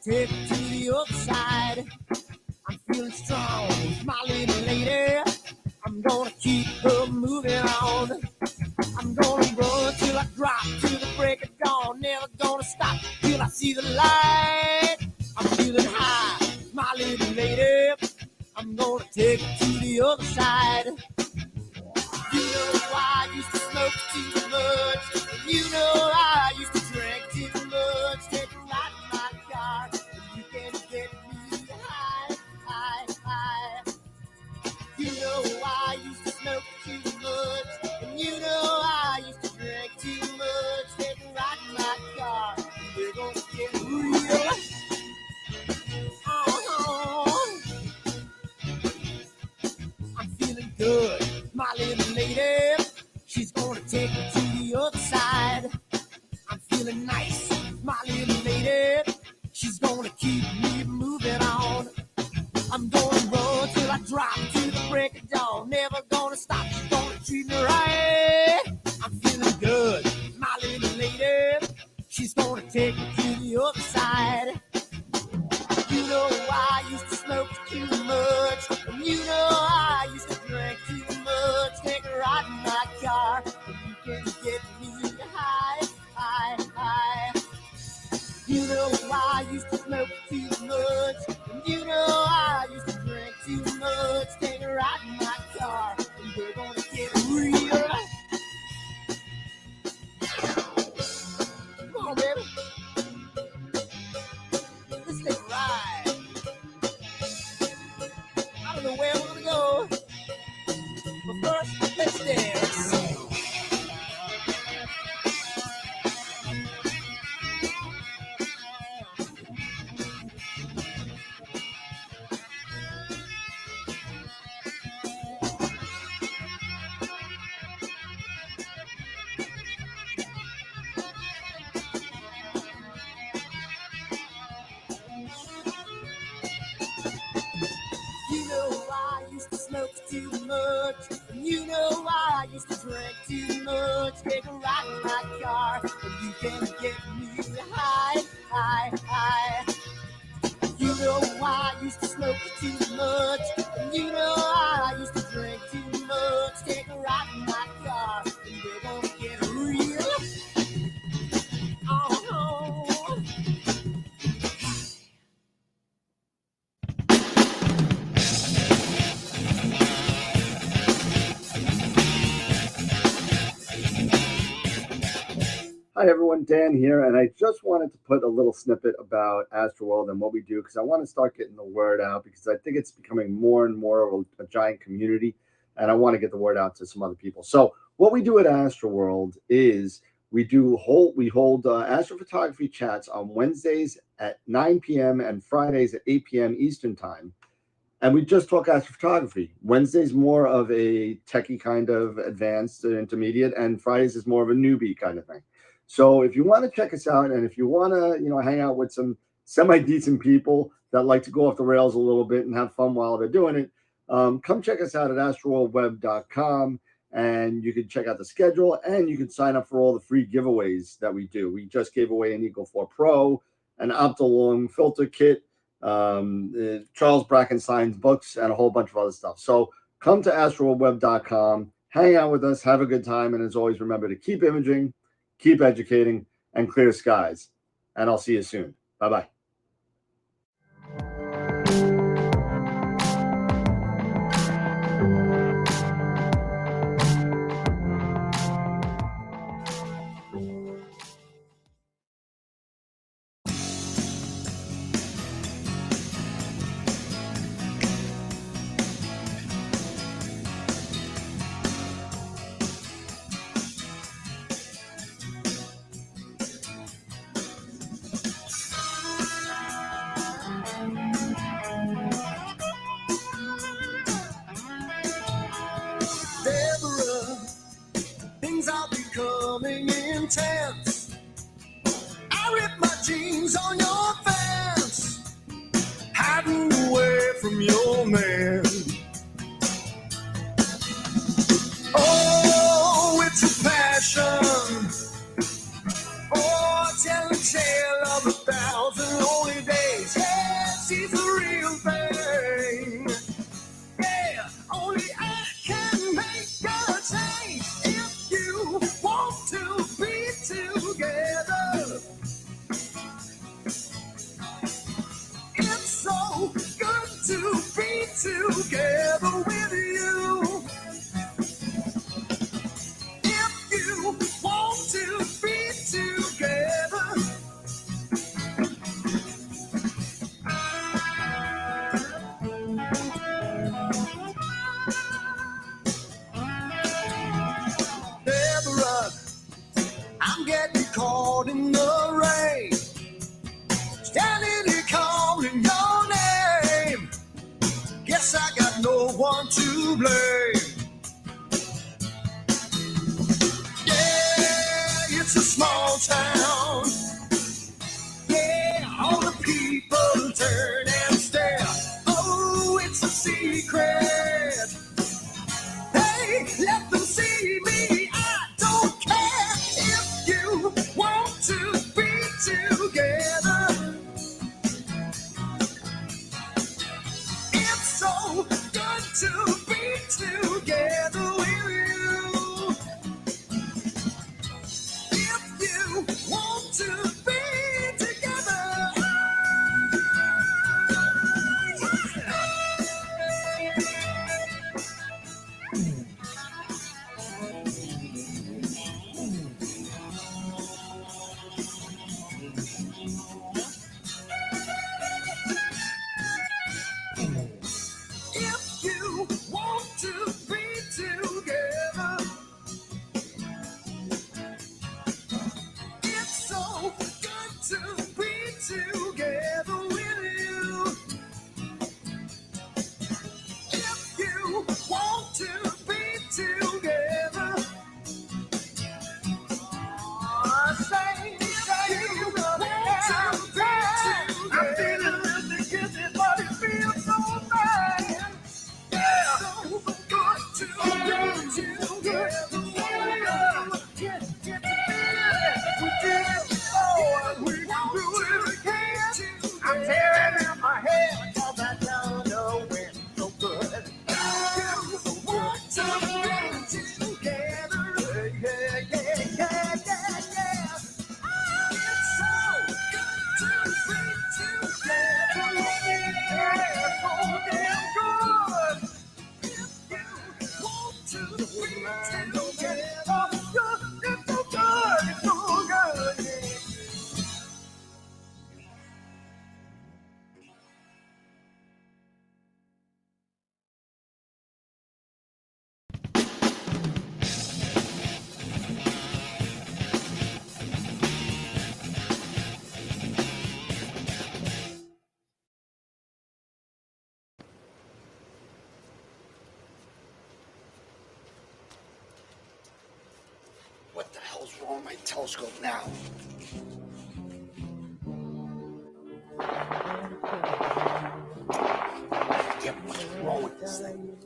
take it to the other side. I'm feeling strong, my little lady. I'm gonna keep her moving on. I'm gonna run till I drop to the break of dawn. Never gonna stop till I see the light. I'm feeling high, my little lady. I'm gonna take it to the other side. You know I used to smoke too much. You know I used to drink too much. Take a ride in my car, and you can get me high, high, high. You know I used to smoke too much. And you know I used to drink too much. Take a ride in my car, and we're gonna get real. I'm feeling good, my little lady. She's gonna take me to the other side. I'm feeling nice, my little lady. She's gonna keep me moving on. I'm gonna run till I drop to the break of dawn. Never gonna stop, she's gonna treat me right. I'm feeling good, my little lady. She's gonna take me to the other side. You know I used to smoke too much. And you know I used to drink too much. Take a ride in my car, and you can get me high, high, high. You know I used to smoke too much. And you know I used to drink too much. Take a ride in my car, and we're gonna get real. Come on, baby. Let's take a ride. I don't know where we're gonna go, but first, let's dance. You know I used to smoke too much. And you know I used to drink too much. Take a ride in my car, and you can get me high, high, high. You know I used to smoke too much. And you know I used to drink too much. Take a ride in my car, and we're gonna get real. Oh. Hi everyone, Dan here, and I just wanted to put a little snippet about AstroWorld and what we do because I want to start getting the word out because I think it's becoming more and more of a giant community, and I want to get the word out to some other people. So what we do at AstroWorld is we hold astrophotography chats on Wednesdays at 9 p.m. and Fridays at 8 p.m. Eastern Time. And we just talk astrophotography. Wednesday's more of a techie kind of advanced intermediate, and Fridays is more of a newbie kind of thing. So if you want to check us out, and if you want to, hang out with some semi-decent people that like to go off the rails a little bit and have fun while they're doing it, come check us out at AstroWorldWeb.com, and you can check out the schedule, and you can sign up for all the free giveaways that we do. We just gave away an Eagle 4 Pro, an Optolong filter kit, Charles Brackenstein's books, and a whole bunch of other stuff. So come to AstroWorldWeb.com, hang out with us, have a good time, and as always, remember to keep imaging, keep educating, and clear skies. And I'll see you soon. Bye-bye. Things are becoming intense. I ripped my jeans on your fence, hiding away from your man. Oh, it's a passion. Oh, tell a tale of 1,000 lonely days. caught in the rain, standing here calling your name. Guess I got no one to blame. Yeah, it's a small town. Yeah, all the people turn and stare. Oh, it's a secret. Hey, let them see me. I don't care if you want to be together. It's so good to be together with you. If you want to be together. If you want to be together, it's so good to be together with you. If you want to be together, say you want to be together. I'm feeling really guilty, but it feels so bad. Yeah, so good to be together. Get together. We did it before, and we can do it again. I'm tearing out my hair because I don't know when so good. You want to be together. Yeah, yeah, yeah, yeah, yeah. It's so good to be together. Yeah, so damn good. If you want to be together, it's so good, it's so good. Yeah. What the hell's wrong with my telescope now? Yeah, what's wrong with this thing?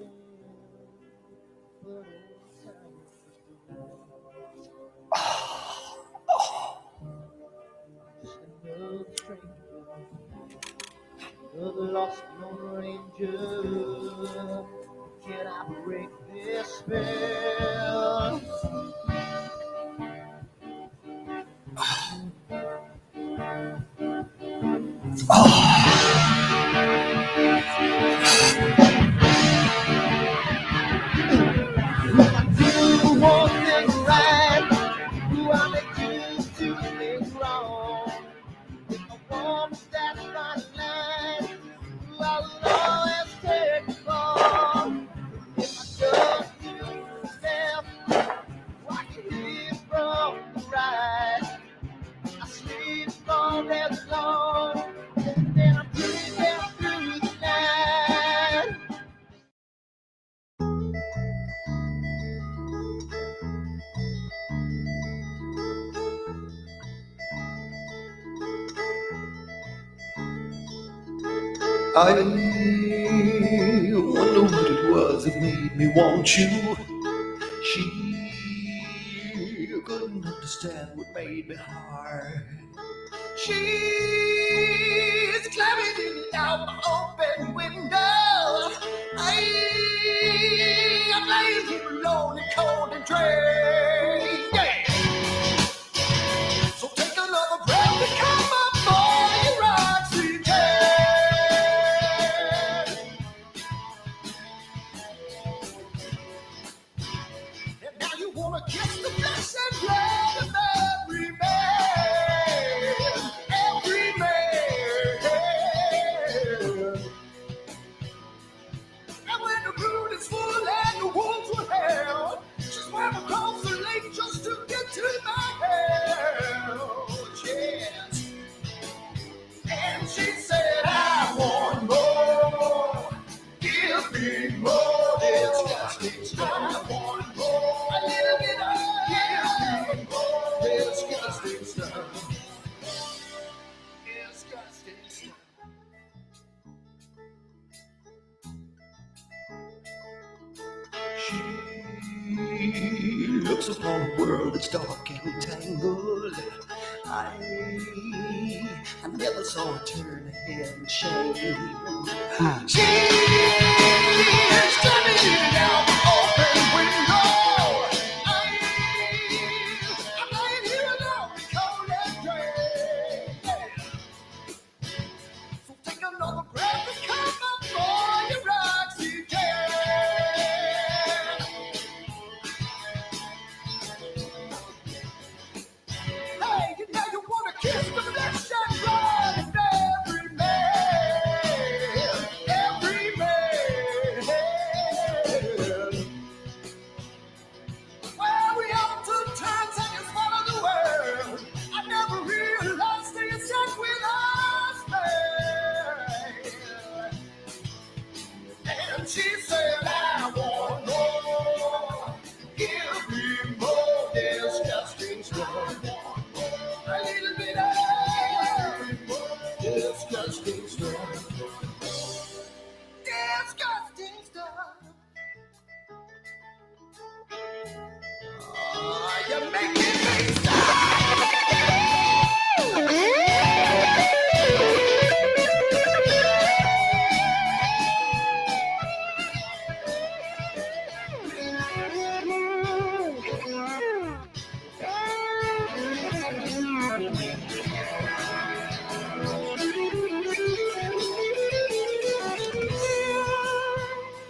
The lost Lone Ranger, can I break this spell? Do one thing right, do I make you do things wrong? If I want to stand my line, I will always take the fall. If I just do myself, I can hear from the right. I sleep all day long, and then I'm dreaming through the night. I wonder what it was that made me want you. She couldn't understand what made me hard. She's climbing in and out my open window. I'm laying here alone and cold and drained. Yeah. So take another breath and come up for your oxygen. And now you wanna kiss the flesh and blood of every man, every man. And when the moon is full and the wolves were held, she swam across the lake. disgusting stuff. Disgusting stuff. She looks upon a world that's dark and tangled. I never saw her turn her head in shame. She is standing out the open window. I'm lying here alone, cold and gray. So take another breath and come up for your oxygen. Hey, you know you wanna kiss the flesh and blood of every man, every man. Well, we all took turns and you swallowed the world. I never realized they had stuck with us, man. And she said, I want more. Give me more disgusting stuff. A little bit of disgusting stuff. Disgusting stuff. Oh, you're making me stop.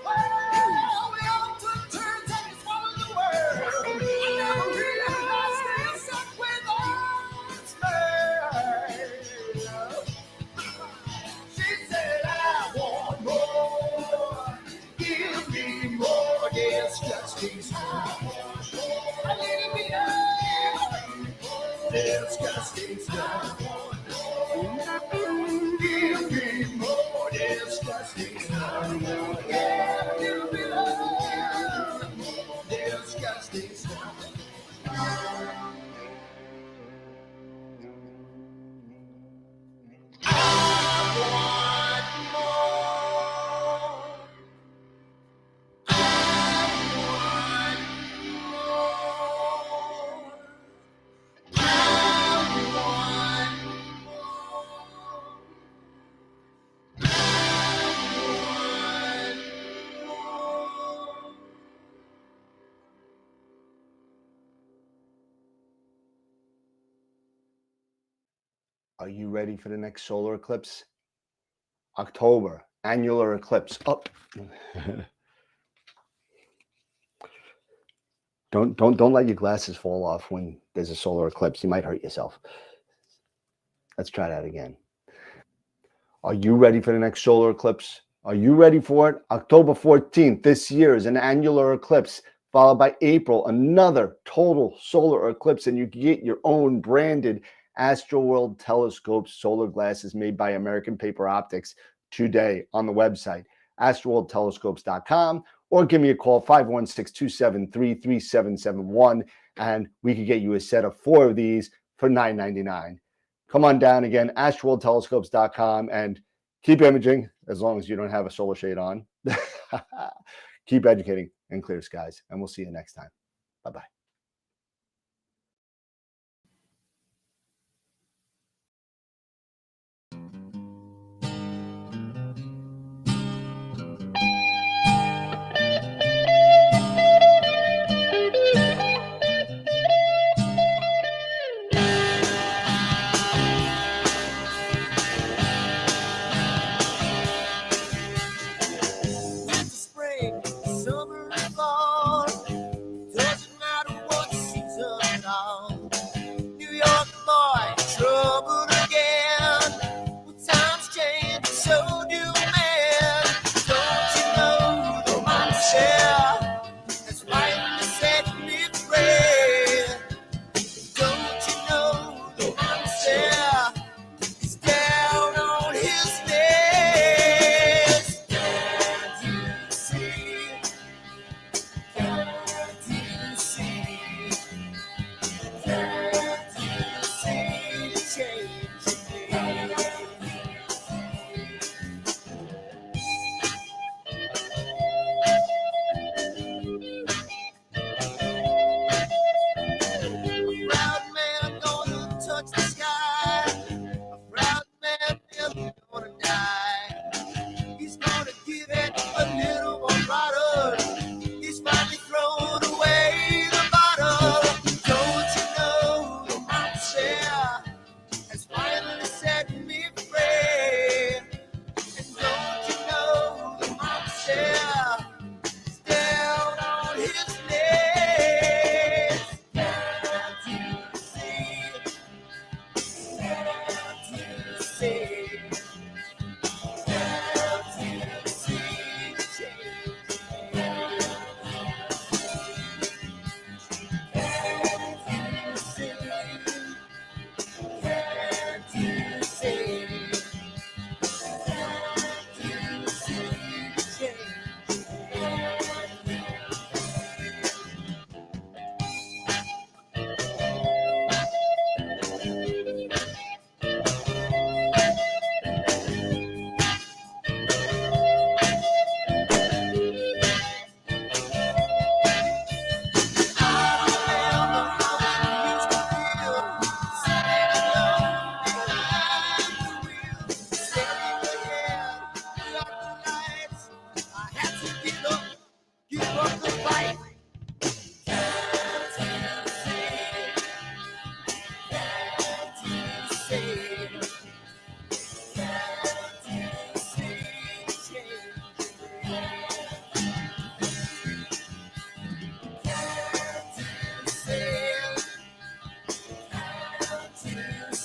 Well, we all took turns and you swallowed the world. I never realized they stuck with us, man. She said, I want more. Give me more disgusting stuff. A little bit of disgusting stuff. Give me more disgusting stuff. Yeah, a little bit of disgusting stuff. Are you ready for the next solar eclipse? October, annular eclipse. Oh. Don't let your glasses fall off when there's a solar eclipse. You might hurt yourself. Let's try that again. Are you ready for the next solar eclipse? Are you ready for it? October 14th this year is an annular eclipse, followed by April, another total solar eclipse, and you can get your own branded AstroWorld telescope solar glasses made by American Paper Optics today on the website, AstroWorldTelescopes.com, or give me a call, 516-273-3771, and we could get you a set of 4 of these for $9.99. Come on down again, AstroWorldTelescopes.com, and keep imaging as long as you don't have a solar shade on. Keep educating and clear skies, and we'll see you next time. Bye-bye. Winter, spring, summer, and fall. Doesn't matter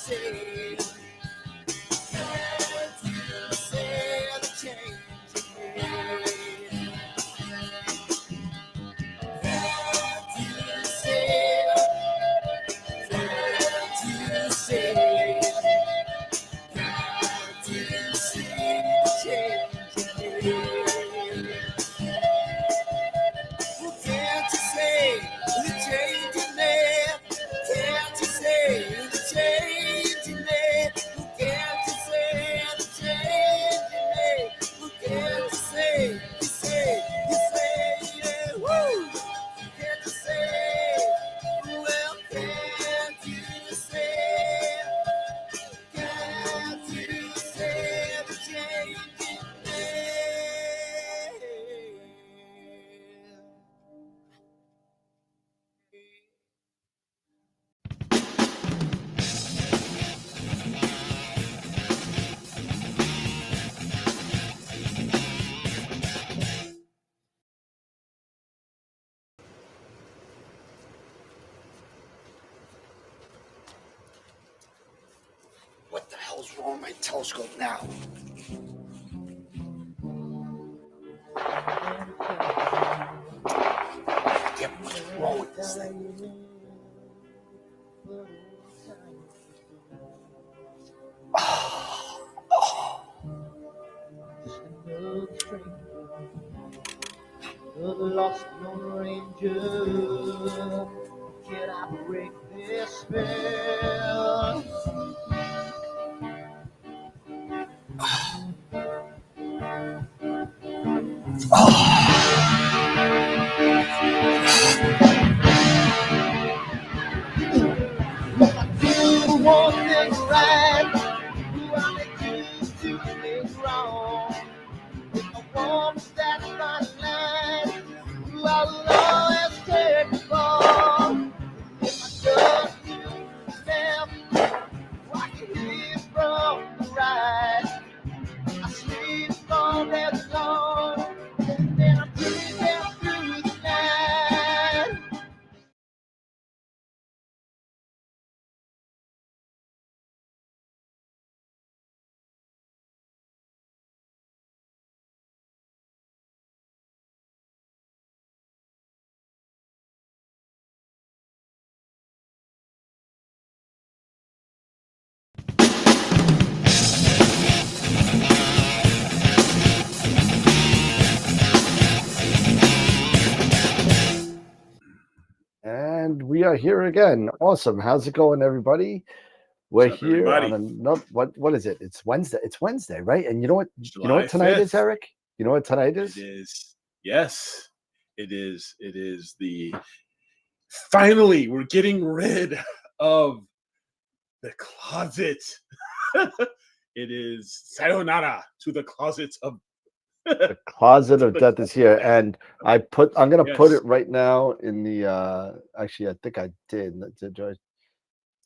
say? Can't you say the change you made? Can't you say? Can't you say? Can't you see the change you made? Well, can't you say the change you made? Can't you say the change you made? Well, can't you say the change you made? Well, can't you say, yeah, woo! Can't you say, well, can't you say, can't you say the change you made? What the hell's wrong with my telescope now? Yeah, what's wrong with this thing? The lost Lone Ranger, can I break this spell? You want things right, who I make you do things wrong. With a woman that's my line, who I will always take me for. If I just left, why you hear from the right? I sleep all day long, and I'm breathing through the night. And we are here again. Awesome. How's it going, everybody? We're What's up, here everybody? on another. What is it? It's Wednesday. It's Wednesday, right? And you know what? You know what July tonight is, 5th. Eric? You know what tonight It is? is. Yes, it is. It is the. Finally, we're getting rid of the closet. It is sayonara to the closet of. The closet of death is here, and I'm gonna put Yes. it right now in the. Actually, I think I did. Did Joyce?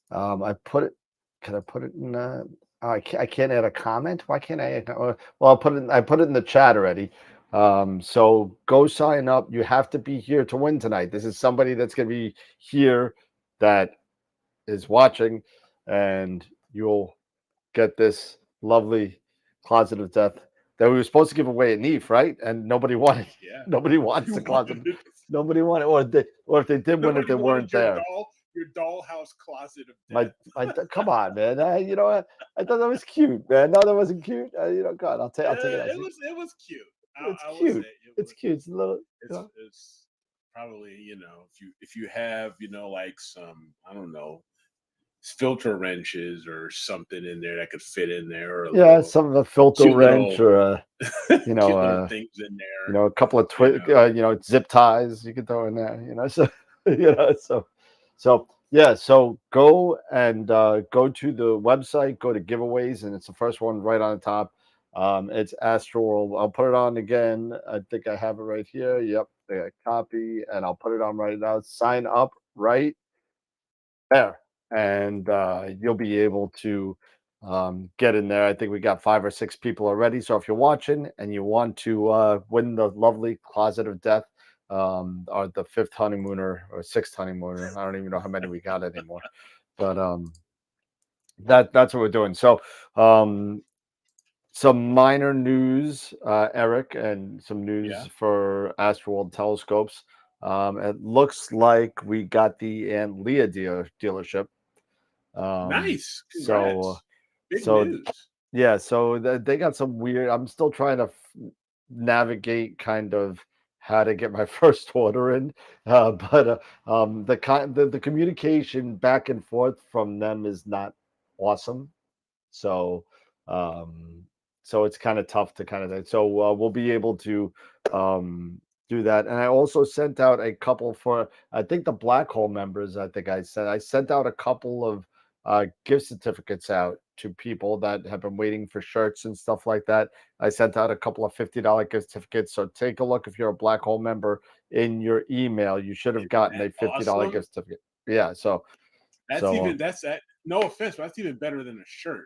I put it. Can I put it in? Oh, I can't add a comment. Why can't I? Well, I'll put it. I put it in the chat already. So go sign up. You have to be here to win tonight. This is somebody that's going to be here that is watching, and you'll get this lovely closet of death that we were supposed to give away at Neve, right? And nobody wanted. Yeah. Nobody wants the closet. Nobody wanted, or if they did win it, they weren't there. Your dollhouse closet of death. Come on, man. You know what? I thought that was cute, man. No, that wasn't cute. God, I'll take it. It was cute. It's I would cute. say It's cute. It's a little. It's probably if you have like some, I don't know, filter wrenches or something in there that could fit in there, or Yeah, some of a filter wrench little, or cute little things in there. a couple of zip ties you could throw in there. So so go and go to the website, go to giveaways, and it's the first one right on the top. It's AstroWorld. I'll put it on again. I think I have it right here. Yep, I got a copy, and I'll put it on right now. Sign up right there, and you'll be able to get in there. I think we got 5 or 6 people already. So if you're watching and you want to win the lovely closet of death, or the 5th honeymooner or 6th honeymooner, I don't even know how many we got anymore, but that's what we're doing. So some minor news, Eric, and some news Yeah. for AstroWorld telescopes. It looks like we got the Aunt Leah dealership. Nice. So Congrats. Big so news. yeah, so they got some weird. I'm still trying to navigate kind of how to get my first order in, but the communication back and forth from them is not awesome. So um, so it's kind of tough to kind of so we'll be able to um, do that. And I also sent out a couple for I think the black hole members. I sent out a couple of gift certificates out to people that have been waiting for shirts and stuff like that. I sent out a couple of $50 gift certificates. So take a look if you're a black hole member in your email. You should have Isn't gotten that a $50 awesome? gift certificate. Yeah. So That's so even that's that. No offense, but that's even better than a shirt.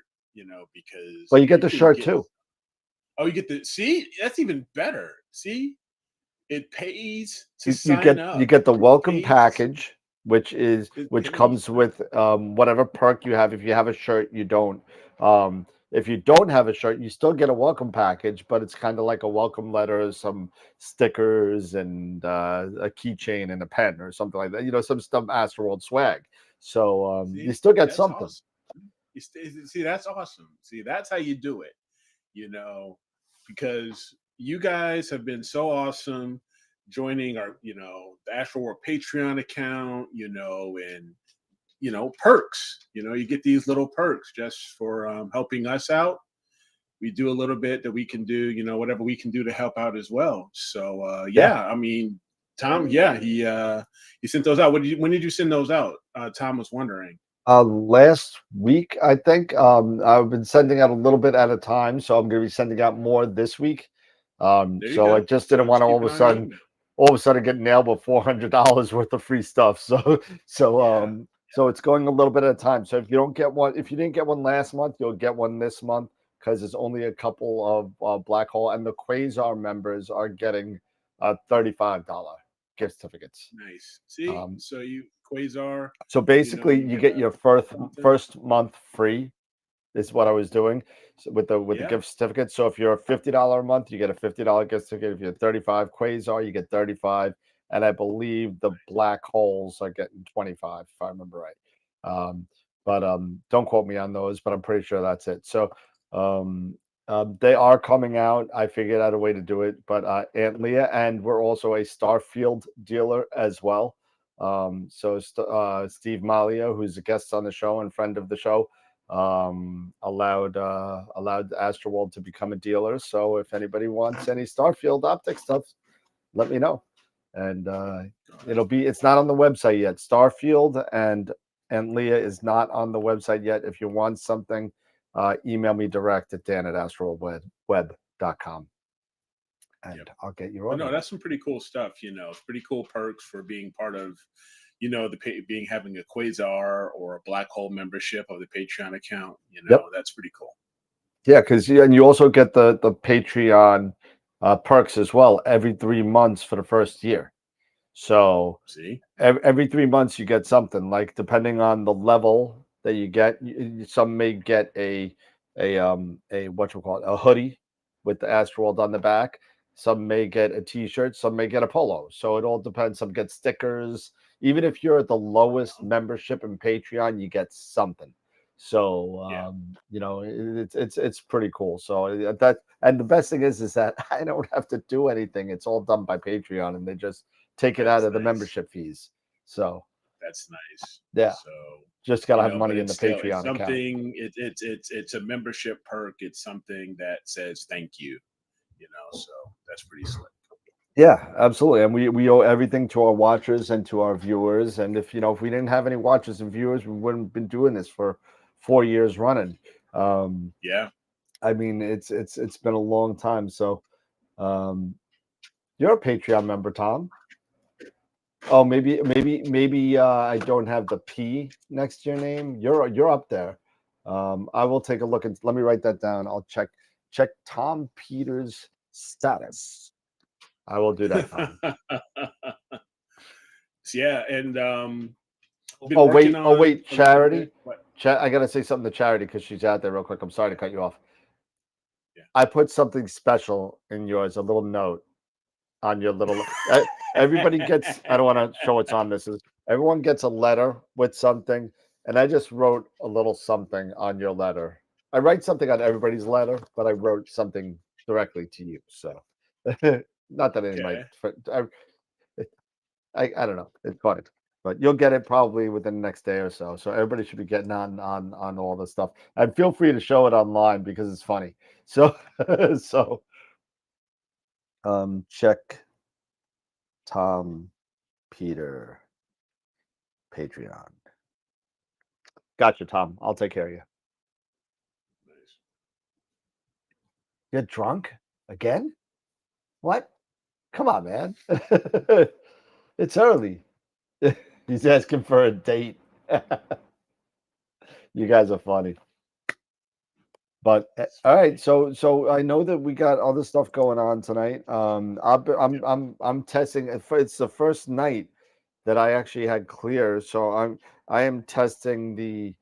Because well, you get you the can shirt get. too. Oh, you get the see. That's even better. See, it pays to You sign you up. get the It welcome pays to. package, which Pays. comes with whatever perk you have. If you have a shirt, you don't. If you don't have a shirt, you still get a welcome package, but it's kind of like a welcome letter, some stickers, and a keychain and a pen or something like that. Some stuff Astroworld swag. So you See, still get that's something. awesome. See, that's awesome. See, that's how you do it. You know, because you guys have been so awesome joining our, the Astro World Patreon account, and perks. You get these little perks just for helping us out. We do a little bit that we can do, whatever we can do to help out as well. So Yeah. yeah, I mean, Tom, yeah, he sent those out. When did you send those out? Tom was wondering. Last week, I think. I've been sending out a little bit at a time, so I'm going to be sending out more this week. There you So I go. just So didn't want just to keep an eye on your email. all of a sudden get nailed with $400 worth of free stuff. Yeah. So it's going a little bit at a time. So if you don't get one, if you didn't get one last month, you'll get one this month because it's only a couple of black hole, and the Quasar members are getting $35 gift certificates. Nice. See, so you Quasar, So basically, you you get get a your content. first month free. Is what I was doing with the Yeah. gift certificate. So if you're a $50 a month, you get a $50 gift certificate. If you're 35 Quasar, you get 35. And I believe the black holes are getting 25, if I remember right. But don't quote me on those, but I'm pretty sure that's it. So um, they are coming out. I figured out a way to do it, but Aunt Leah, and we're also a Starfield dealer as well. Steve Malia, who's a guest on the show and friend of the show, allowed AstroWorld to become a dealer. So if anybody wants any Starfield optic stuff, let me know. And it's not on the website yet. Starfield and Leah is not on the website yet. If you want something, email me direct at dan@astroworldweb.com and Yep. I'll get your But order. no, that's some pretty cool stuff. It's pretty cool perks for being part of, being having a Quasar or a black hole membership of the Patreon account. Yep. That's pretty cool. Yeah, because and you also get the Patreon perks as well every 3 months for the first year. So See, every 3 months you get something, like depending on the level that you get. Some may get a what you call it, a hoodie with the Astroworld on the back. Some may get a T-shirt. Some may get a polo. So it all depends. Some get stickers. Even if you're at the lowest membership in Patreon, you get something. So yeah, it's pretty cool. So that, and the best thing is that I don't have to do anything. It's all done by Patreon, and they just take it out that's of the nice. membership fees. So That's nice. yeah, So just gotta have but money in the it's still it's Patreon account. something. It's a membership perk. It's something that says thank you. So that's pretty slick. Yeah, absolutely. And we owe everything to our watchers and to our viewers. And if we didn't have any watchers and viewers, we wouldn't have been doing this for 4 years running. Yeah. I mean, it's been a long time. So you're a Patreon member, Tom. Oh, maybe I don't have the P next to your name. You're up there. I will take a look and let me write that down. I'll check Tom Peters' status. I will do that, Tom. Yeah, and been Oh working wait, on a little Charity. bit. What? I gotta say something to Charity because she's out there real quick. I'm sorry to cut you off. Yeah. I put something special in yours, a little note on your little. Everybody gets. I don't want to show what's on this. Everyone gets a letter with something, and I just wrote a little something on your letter. I write something on everybody's letter, but I wrote something directly to you. So, not that it might. I don't know. It's fine, but you'll get it probably within the next day or so. So everybody should be getting on all this stuff, and feel free to show it online because it's funny. So so check Tom Peter Patreon. Gotcha, Tom. I'll take care of you. Nice. You're drunk again? What? Come on, man. It's early. He's asking for a date. You guys are funny. But all right, so I know that we got other stuff going on tonight. I'm testing. It's the first night that I actually had clear, so I am testing the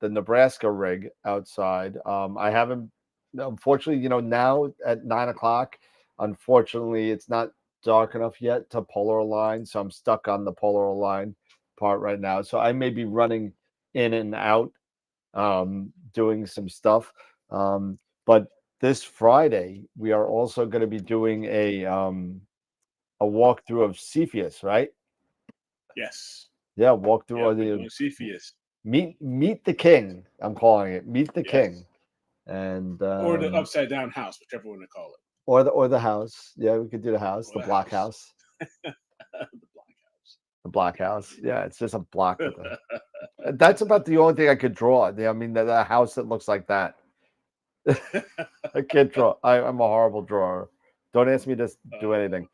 Nebraska rig outside. I haven't, unfortunately, now at 9 o'clock. Unfortunately, it's not dark enough yet to polar align, so I'm stuck on the polar align part right now. So I may be running in and out, doing some stuff. But this Friday, we are also going to be doing a walkthrough of Cepheus, right? Yes. Yeah, walkthrough Yeah, of we're the doing Cepheus. meet the king. I'm calling it Meet the Yes. King, and Or the upside down house, whichever one to call it. or the house. Yeah, we could do the house, Or the block house. The block house. The block house. Yeah, it's just a block with a. That's about the only thing I could draw. I mean, the house that looks like that. I can't draw. I'm a horrible drawer. Don't ask me to do anything.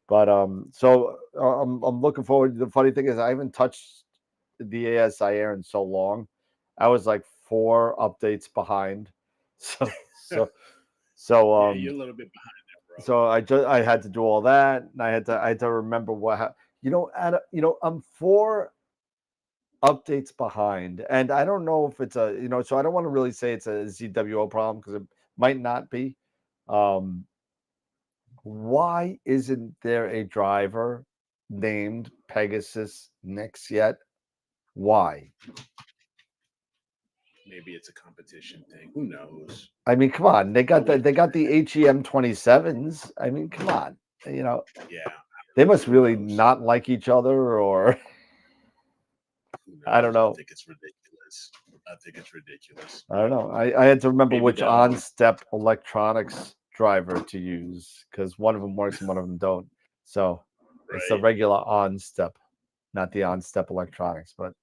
But so I'm looking forward. The funny thing is, I haven't touched the ASIR in so long. I was like 4 updates behind. So Yeah, you're a little bit behind there, bro. so I had to do all that, and I had to remember what I'm 4 updates behind, and I don't know if it's so I don't want to really say it's a ZWO problem because it might not be. Why isn't there a driver named Pegasus Nix yet? Why? Maybe it's a competition thing. Who knows? I mean, come on. They got the HEM 27s. I mean, come on. Yeah. They must really not like each other, or I don't know. I think it's ridiculous. I don't know. I had to remember Maybe which that one. on-step electronics driver to use because one of them works and one of them don't. So it's the Right. regular on-step, not the on-step electronics. But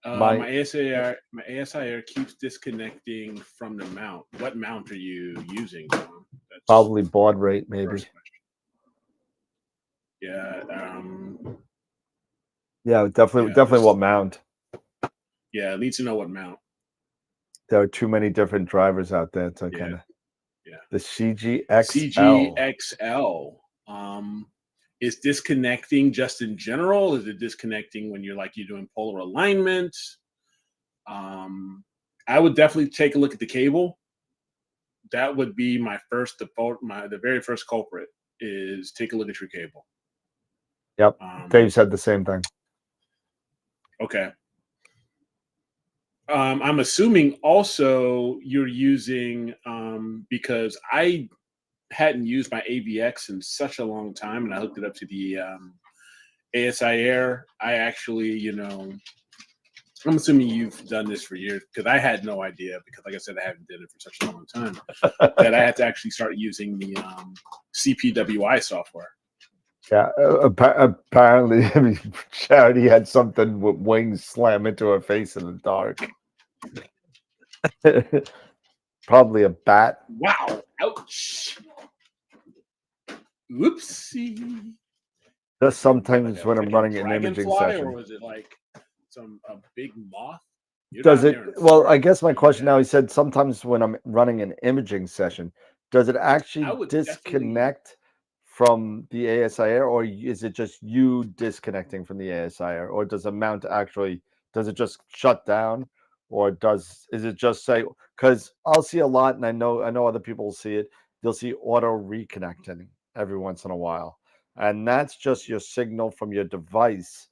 my ASIR keeps disconnecting from the mount. What mount are you using, Tom? That's probably baud rate, the maybe. first question. Yeah. Yeah, definitely what mount. Yeah, I need to know what mount. There are too many different drivers out there to kind of. Yeah. The CGXL. CGXL. Is disconnecting just in general? Is it disconnecting when you're doing polar alignment? I would definitely take a look at the cable. That would be my first default. The very first culprit is take a look at your cable. Yep. Dave said the same thing. Okay. I'm assuming also you're using because I hadn't used my AVX in such a long time, and I hooked it up to the ASIR. I actually, I'm assuming you've done this for years because I had no idea because, like I said, I haven't did it for such a long time that I had to actually start using the CPWI software. Yeah, apparently, I mean, Charity had something with wings slam into her face in the dark. Probably a bat. Wow! Ouch! Whoopsie! Just sometimes when I'm running an imaging dragonfly, session. or was it like a big moth? Does it? Well, I guess my question now. He said sometimes when I'm running an imaging session, does it actually disconnect from the ASIR, or is it just you disconnecting from the ASIR, or does the mount actually Does it just shut down, or is it just say? Because I'll see a lot, and I know other people will see it. You'll see auto reconnecting every once in a while, and that's just your signal from your device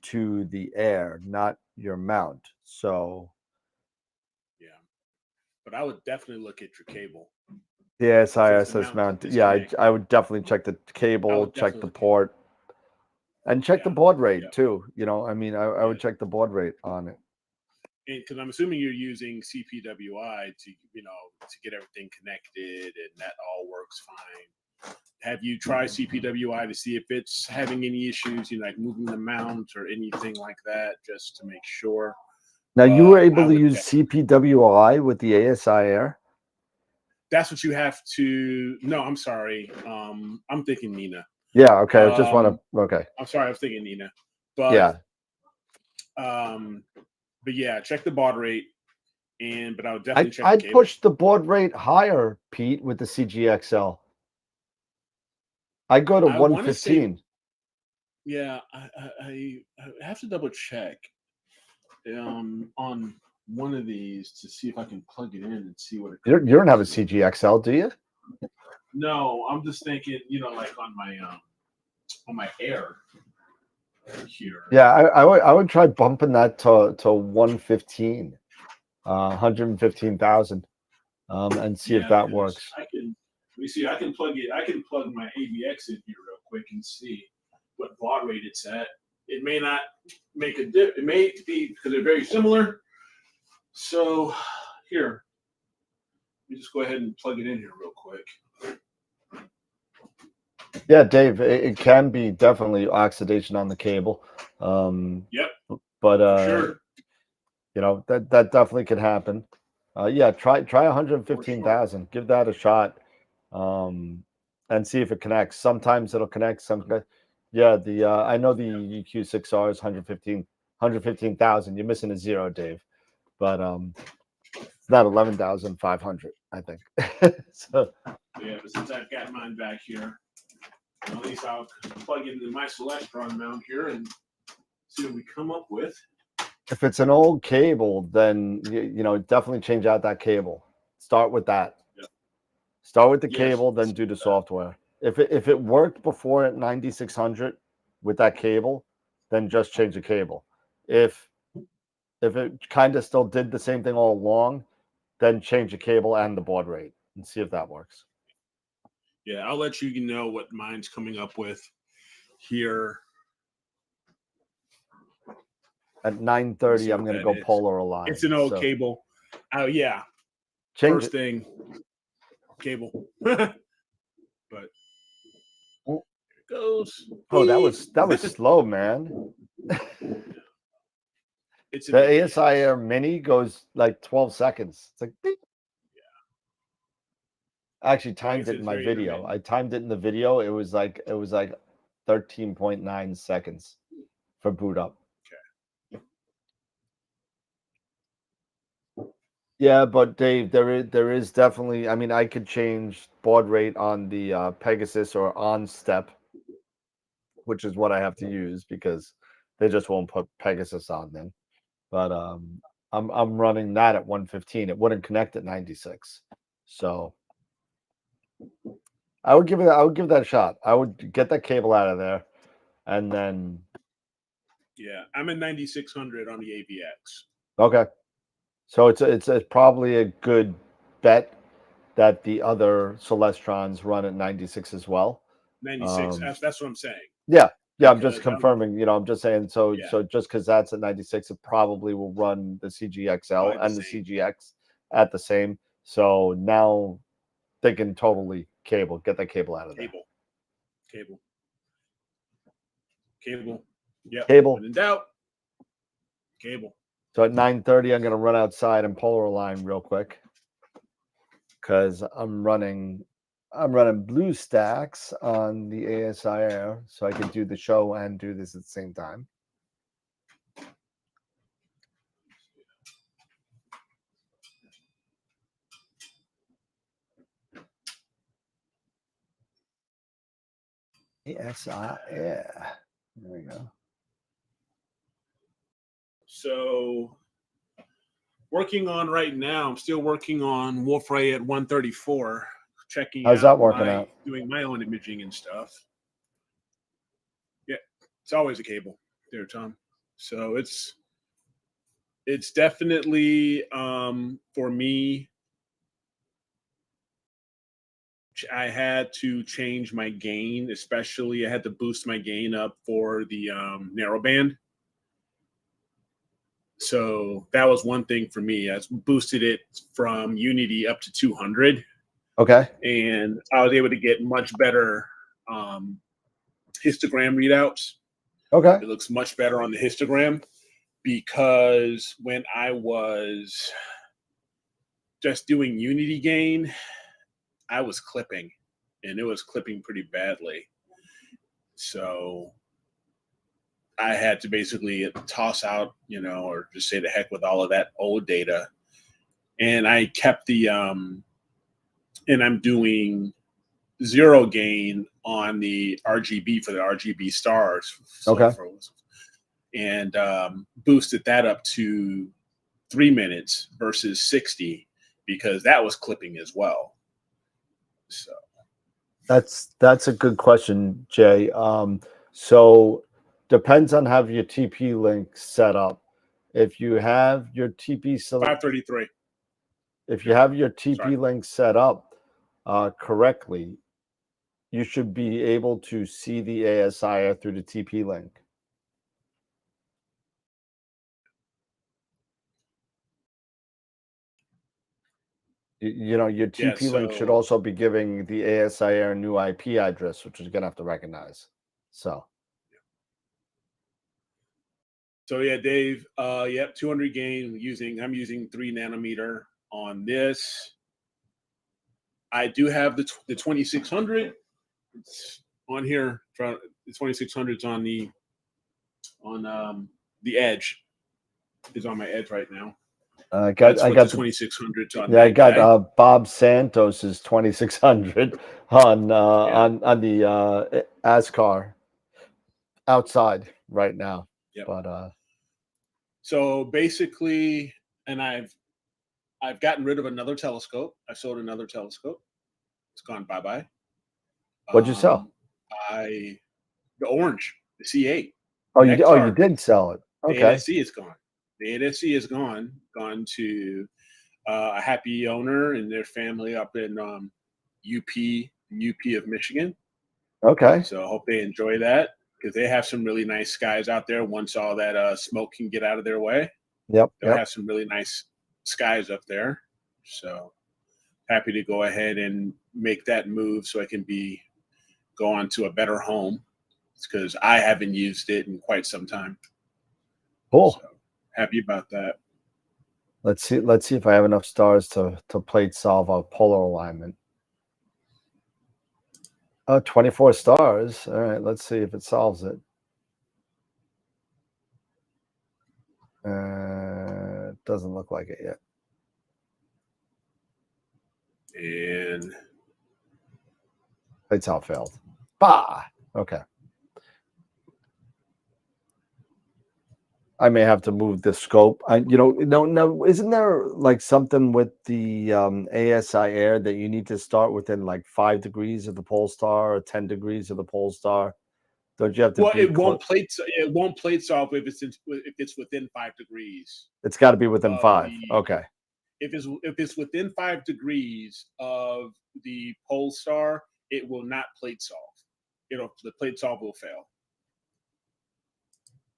to the air, not your mount. So Yeah, but I would definitely look at your cable. the Since the ASISS mount mount, is yeah, I disconnected. would definitely check the cable, check definitely the look at- port, and check the Yeah, baud rate yeah. too. You know, I mean, I would Yeah. check the baud rate on it. Because I'm assuming you're using CPWI to to get everything connected, and that all works fine. Have you tried CPWI to see if it's having any issues, like moving the mount or anything like that, just to make sure? Now, you were I able to would use CPWI with the ASI Air? That's what you have to. No, I'm sorry. I'm thinking Nina. Yeah, okay. I just want to. Okay. I'm sorry, I was thinking Nina. But Yeah. but yeah, check the baud rate, but I would definitely check the I'd cable. push the baud rate higher, Pete, with the CGXL. I go to I wanna say- 115. Yeah, I have to double check on one of these to see if I can plug it in and see what it. You don't have a CGXL, do you? No, I'm just thinking, like on my Air here. Yeah, I would try bumping that to 115, 115,000, and see if that 'cause works. I can. Let me see. I can plug it. I can plug my AVX in here real quick and see what baud rate it's at. It may not make a dip. It may be because they're very similar. So here, let me just go ahead and plug it in here real quick. Yeah, Dave, it can be definitely oxidation on the cable. Yep. But Sure. that definitely could happen. Yeah, try 115,000. Give that a shot, and see if it connects. Sometimes it'll connect. Yeah. I know the EQ6R is 115,000. You're missing a zero, Dave. But it's not 11,500, I think. So Yeah, but since I've got mine back here, at least I'll plug it into my Celestron mount here and see what we come up with. if it's an old cable, then definitely change out that cable. Start with that. Yep. Start with the Yes, cable, then do the software. If it worked before at 9600 with that cable, then just change the cable. If it kind of still did the same thing all along, then change the cable and the baud rate and see if that works. Yeah, I'll let you know what mine's coming up with here. At 9:30, See I'm what going to that go is. polar aligned. It's an old cable. Oh yeah. Change First it. thing, cable. But here Oh. it goes. Oh, that was slow, man. It's The ASI Air Mini goes like 12 seconds. It's like, beep. I actually timed it in my video. I timed it in the video. It was like 13.9 seconds for boot up. Okay. Yeah, but Dave, there is definitely. I mean, I could change baud rate on the Pegasus or on step, which is what I have to use because they just won't put Pegasus on them. But I'm running that at 115. It wouldn't connect at 96. So I would give that a shot. I would get that cable out of there, and then. Yeah, I'm at 9600 on the AVX. Okay, so it's probably a good bet that the other Celestrons run at 96 as well. 96. That's what I'm saying. Yeah, I'm just confirming. I'm just saying. So Yeah. so just because that's at 96, it probably will run the CGXL and the CGX at the same. So now they can totally get that cable out of there. Cable. Yep. Cable. When in doubt. Cable. So at 9:30, I'm gonna run outside and polar align real quick because I'm running BlueStacks on the ASI Air, so I can do the show and do this at the same time. ASI Air. There we go. So working on right now, I'm still working on Wolf Ray at 134, checking How's out that working out? doing my own imaging and stuff. Yeah, it's always a cable there, Tom. So it's definitely for me, I had to change my gain, especially I had to boost my gain up for the narrowband. So that was one thing for me. I boosted it from Unity up to 200. Okay. And I was able to get much better histogram readouts. Okay. It looks much better on the histogram because when I was just doing Unity gain, I was clipping, and it was clipping pretty badly. So I had to basically toss out, or just say the heck with all of that old data. And I kept the, and I'm doing zero gain on the RGB for the RGB stars. Okay. And boosted that up to 3 minutes versus 60 because that was clipping as well. So that's a good question, Jay. So depends on how your TP link set up. If you have your TP 533. If you have your TP link set up correctly, you should be able to see the ASIR through the TP link. Your TP link should also be giving the ASIR a new IP address, which is going to have to recognize. So yeah, Dave, 200 gain I'm using 3 nanometer on this. I do have the 2600. It's on here. The 2600's on the edge. Is on my edge right now. I got the 2600 on. Yeah, I got Bob Santos's 2600 on the ASCAR outside right now. Yep. But so basically, and I've gotten rid of another telescope. I sold another telescope. It's gone bye-bye. What'd you sell? The orange, the C8. Oh, you did sell it. Okay. The 8SC is gone. The 8SC is gone to a happy owner and their family up in UP of Michigan. Okay. So I hope they enjoy that because they have some really nice skies out there. Once all that smoke can get out of their way, they'll have some really nice skies up there. So happy to go ahead and make that move so I can go on to a better home because I haven't used it in quite some time. Cool. So happy about that. Let's see if I have enough stars to plate solve a polar alignment. 24 stars. All right, let's see if it solves it. Doesn't look like it yet. And plate solve failed. Bah. Okay. I may have to move the scope. No, isn't there like something with the ASIR that you need to start within like 5 degrees of the pole star or 10 degrees of the pole star? Don't you have to? Well, it won't plate solve if it's within 5 degrees. It's got to be within 5. Okay. If it's within 5 degrees of the pole star, it will not plate solve. The plate solve will fail.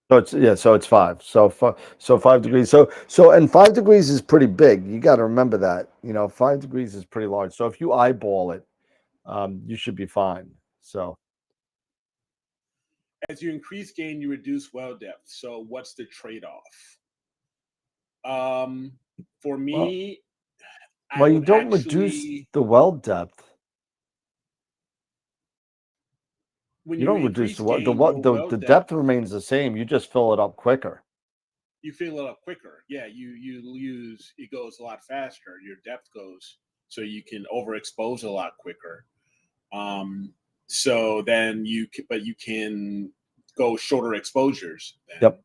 So it's 5. So 5 degrees. And 5 degrees is pretty big. You got to remember that. 5 degrees is pretty large. So if you eyeball it, you should be fine. So as you increase gain, you reduce well depth. So what's the trade-off? For me, you don't reduce the well depth. When you don't reduce the depth remains the same. You just fill it up quicker. You fill it up quicker. Yeah, it goes a lot faster. Your depth goes, so you can overexpose a lot quicker. So then you can go shorter exposures then. Yep.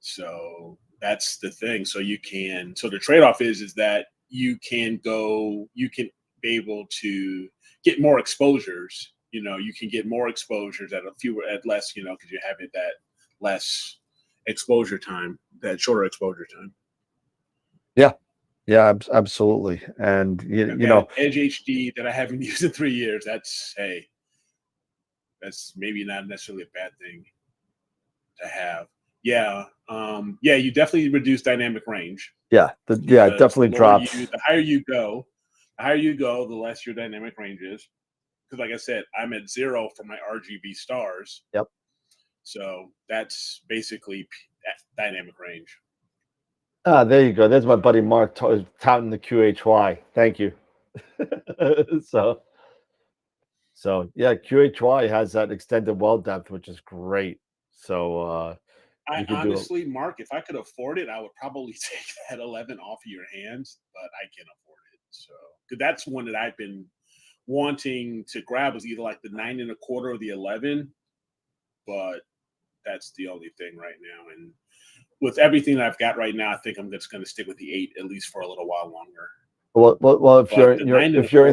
So that's the thing. So the trade-off is that you can be able to get more exposures. You can get more exposures at less, because you have it that less exposure time, that shorter exposure time. Yeah. Yeah, absolutely. And you know, Edge HD that I haven't used in 3 years. That's maybe not necessarily a bad thing to have. Yeah. You definitely reduce dynamic range. Yeah, it definitely drops. The higher you go, the less your dynamic range is. Because, like I said, I'm at 0 for my RGB stars. Yep. So that's basically dynamic range. There you go. There's my buddy Mark touting the QHY. Thank you. So yeah, QHY has that extended well depth, which is great. So I honestly, Mark, if I could afford it, I would probably take that 11 off of your hands, but I can't afford it. So, because that's one that I've been wanting to grab, was either like the 9 1/4 or the 11, but that's the only thing right now. And with everything that I've got right now, I think I'm just going to stick with the 8 at least for a little while longer. Well, if you're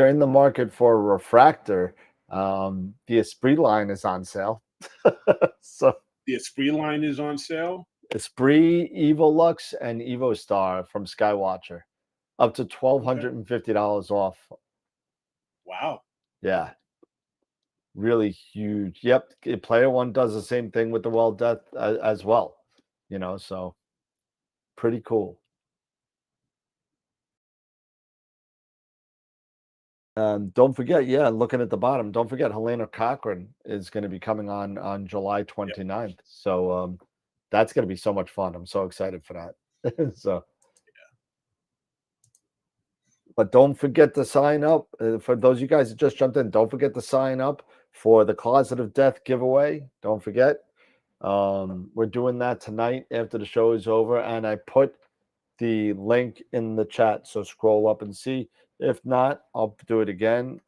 in the market for a refractor, the Esprit line is on sale. So the Esprit line is on sale. Esprit, Evolux, and EvoStar from Skywatcher, up to $1,250 off. Wow. Yeah. Really huge. Yep. Player One does the same thing with the well depth as well. So pretty cool. Don't forget, looking at the bottom, don't forget Helena Cochran is going to be coming on July 29th. Yep. So that's going to be so much fun. I'm so excited for that. So, but don't forget to sign up. For those of you guys that just jumped in, don't forget to sign up for the Closet of Death giveaway. Don't forget. We're doing that tonight after the show is over, and I put the link in the chat. So scroll up and see. If not, I'll do it again.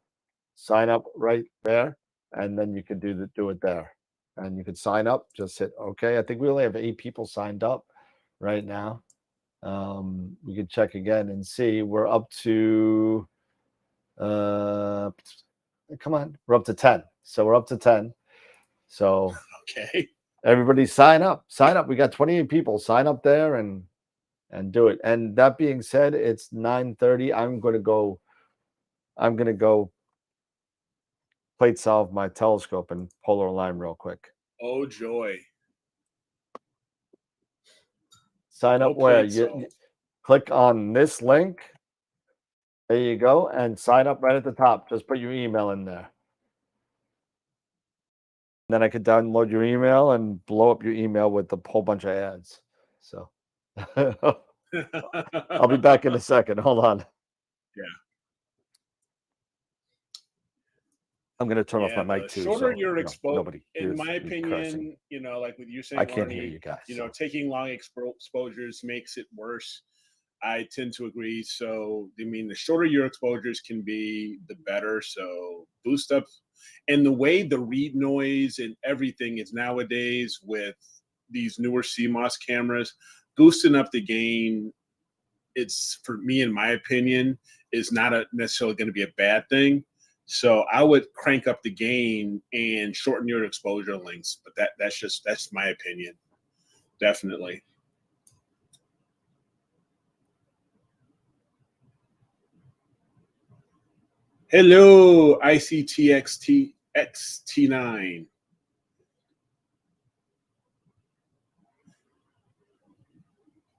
Sign up right there, and then you can do it there, and you can sign up. Just hit OK. I think we only have 8 people signed up right now. We can check again and see. We're up to come on, we're up to 10. So we're up to 10. So okay, everybody sign up. We got 28 people. Sign up there and do it. And that being said, it's 9:30. I'm gonna go plate solve my telescope and polar line real quick. Oh joy. Sign up where? You click on this link. There you go. And sign up right at the top. Just put your email in there. Then I could download your email and blow up your email with a whole bunch of ads. So I'll be back in a second. Hold on. Yeah. I'm going to turn off my mic too. Shorter your exposure, in my opinion, cursing. Like with you saying, I can't hear you guys. Taking long exposures makes it worse. I tend to agree. So, the shorter your exposures can be, the better. So, boost up. And the way the read noise and everything is nowadays with these newer CMOS cameras, boosting up the gain, it's, for me, in my opinion, is not necessarily going to be a bad thing. So I would crank up the gain and shorten your exposure lengths, but that's my opinion. Definitely. Hello, ICTXT9.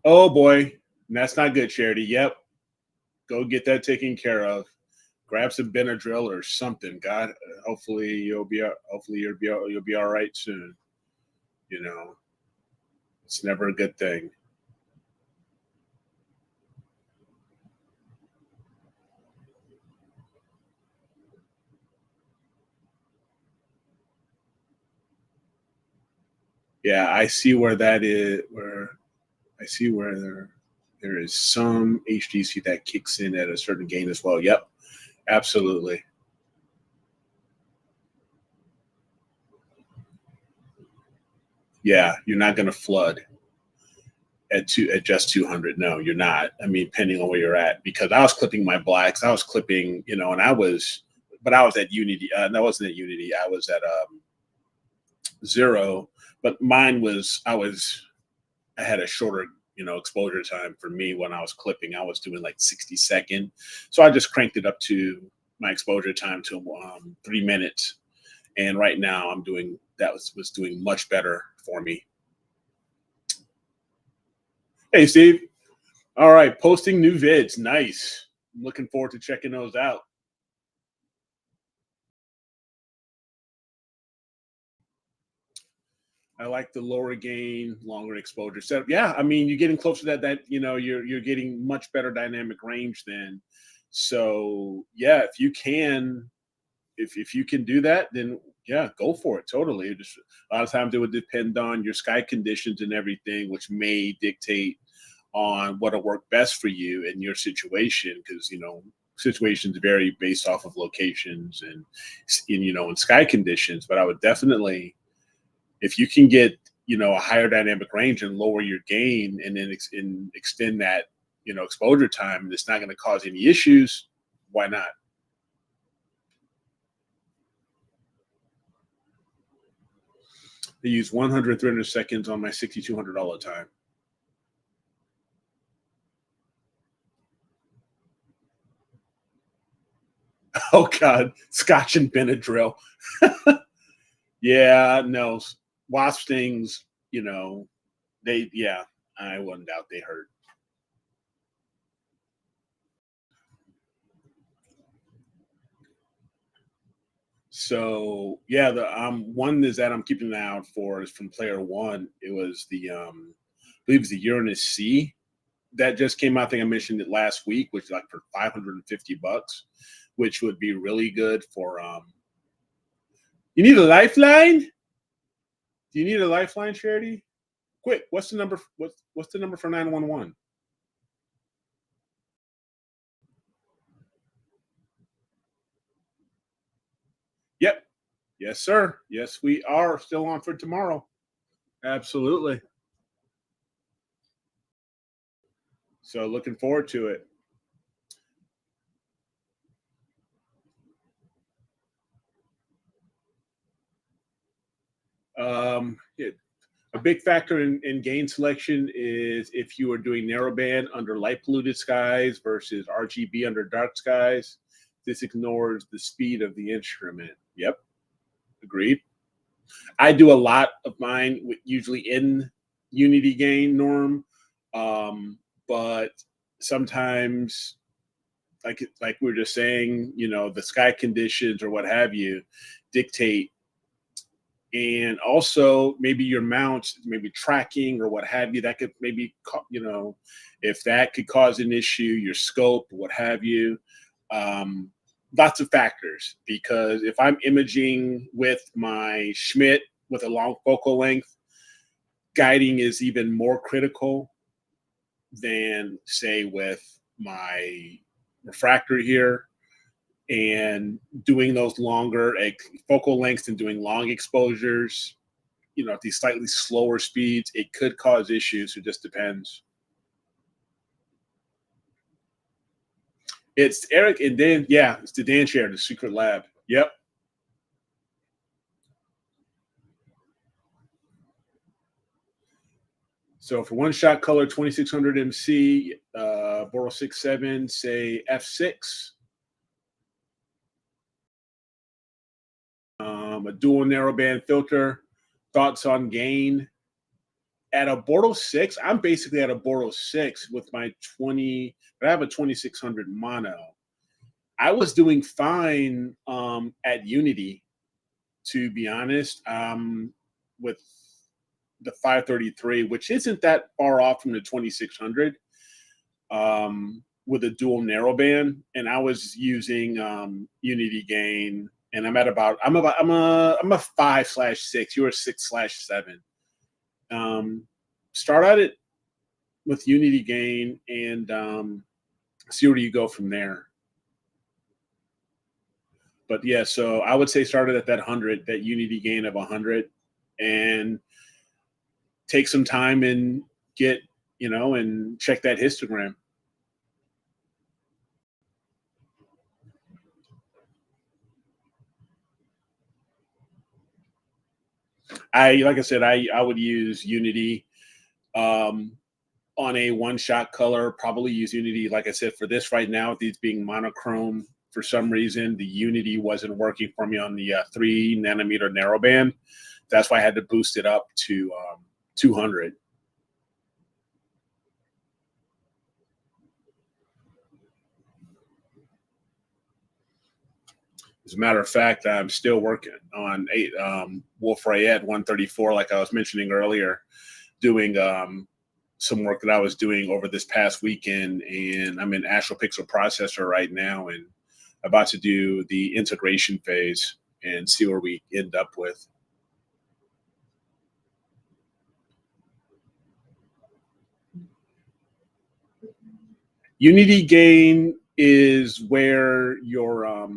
Oh boy, that's not good, Charity. Yep. Go get that taken care of. Grab some Benadryl or something. God, hopefully you'll be all right soon. It's never a good thing. Yeah, I see where that is. I see where there is some HDC that kicks in at a certain gain as well. Yep, absolutely. Yeah, you're not going to flood at just 200. No, you're not. I mean, depending on where you're at, because I was clipping my blacks, I was clipping, and but I was at Unity. No, I wasn't at Unity. I was at Zero, but mine was, I had a shorter, exposure time for me when I was clipping. I was doing like 60-second. So I just cranked it up to my exposure time to 3 minutes. And right now I'm doing, that was doing much better for me. Hey, Steve. All right. Posting new vids. Nice. I'm looking forward to checking those out. I like the lower gain, longer exposure setup. Yeah, I mean, you're getting closer to that you're getting much better dynamic range then. So yeah, if you can do that, then yeah, go for it. Totally. Just a lot of times it would depend on your sky conditions and everything, which may dictate on what'll work best for you in your situation, because situations vary based off of locations and and sky conditions. But I would definitely, if you can get a higher dynamic range and lower your gain, and then extend that exposure time, and it's not going to cause any issues, why not? I use 100 300 seconds on my 6200 all the time. Oh God, Scotch and Benadryl. Yeah, no, wasp stings, I wouldn't doubt they hurt. So yeah, the one is that I'm keeping an eye out for is from Player One. It was the I believe it's the Uranus C that just came out. I think I mentioned it last week, which is like for $550, which would be really good for you need a lifeline? Do you need a lifeline, Charity? Quick, what's the number? What's the number for 911? Yep. Yes, sir. Yes, we are still on for tomorrow. Absolutely. So looking forward to it. Yeah, a big factor in gain selection is if you are doing narrowband under light polluted skies versus RGB under dark skies. This ignores the speed of the instrument. Yep, agreed. I do a lot of mine usually in Unity gain norm, but sometimes, like we were just saying, the sky conditions or what have you dictate, and also maybe your mount, maybe tracking or what have you, that could maybe if that could cause an issue, your scope, what have you. Lots of factors, because if I'm imaging with my Schmidt with a long focal length, guiding is even more critical than say with my refractor here. And doing those longer focal lengths and doing long exposures, at these slightly slower speeds, it could cause issues. It just depends. It's Eric and Dan. Yeah, it's the Dan chair, the secret lab. Yep. So for one shot color 2600 MC, Boral 6.7, say F6. A dual narrowband filter. Thoughts on gain? At a Boral 6, I'm basically at a Boral 6 with my 20, but I have a 2600 mono. I was doing fine at Unity, to be honest, with the 533, which isn't that far off from the 2600, with a dual narrowband, and I was using Unity gain, and I'm a 5/6. You're a 6/7. Start at it with Unity gain and see where you go from there. But yeah, so I would say started at that 100, that Unity gain of 100, and take some time and get, and check that histogram. Like I said, I would use Unity on a one-shot color. Probably use Unity, like I said, for this right now. These being monochrome, for some reason, the Unity wasn't working for me on the 3 nanometer narrowband. That's why I had to boost it up to 200. As a matter of fact, I'm still working on Wolf Rayet 134, like I was mentioning earlier, doing some work that I was doing over this past weekend, and I'm in AstroPixel Processor right now and about to do the integration phase and see where we end up with. Unity gain is where your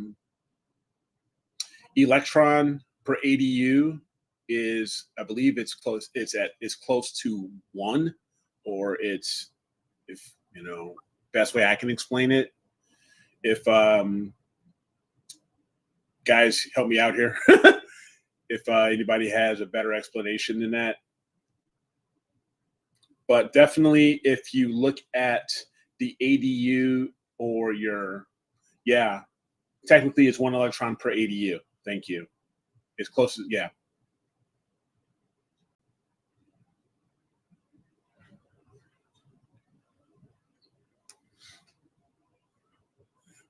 electron per ADU is, I believe it's close. It's close to 1, or it's, if best way I can explain it. If guys help me out here, if anybody has a better explanation than that. But definitely, if you look at the ADU or technically it's 1 electron per ADU. Thank you. It's close to, yeah.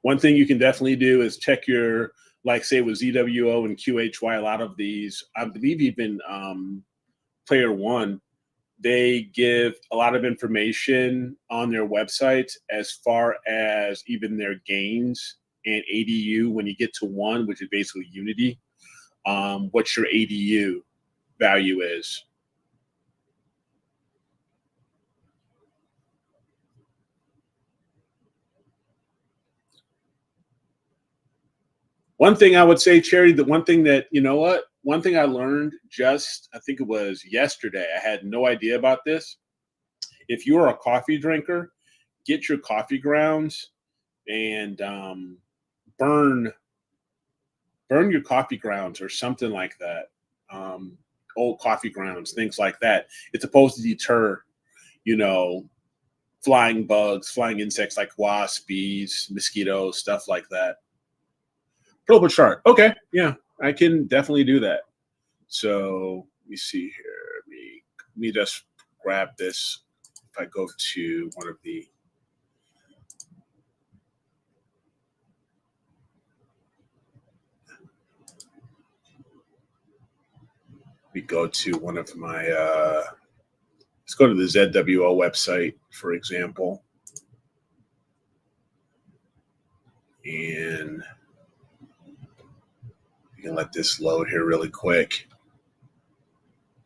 One thing you can definitely do is check your, like say with ZWO and QHY, a lot of these, I believe even Player One, they give a lot of information on their websites as far as even their gains and ADU when you get to 1, which is basically Unity, what your ADU value is. One thing I would say, Cherry, the one thing that, one thing I learned I think it was yesterday, I had no idea about this. If you're a coffee drinker, get your coffee grounds and burn your coffee grounds or something like that. Old coffee grounds, things like that. It's supposed to deter, flying bugs, flying insects like wasps, bees, mosquitoes, stuff like that. Proba chart. Okay, yeah, I can definitely do that. So let me see here. Let me just grab this. If I go to one of the go to one of my let's go to the ZWO website, for example, and you can let this load here really quick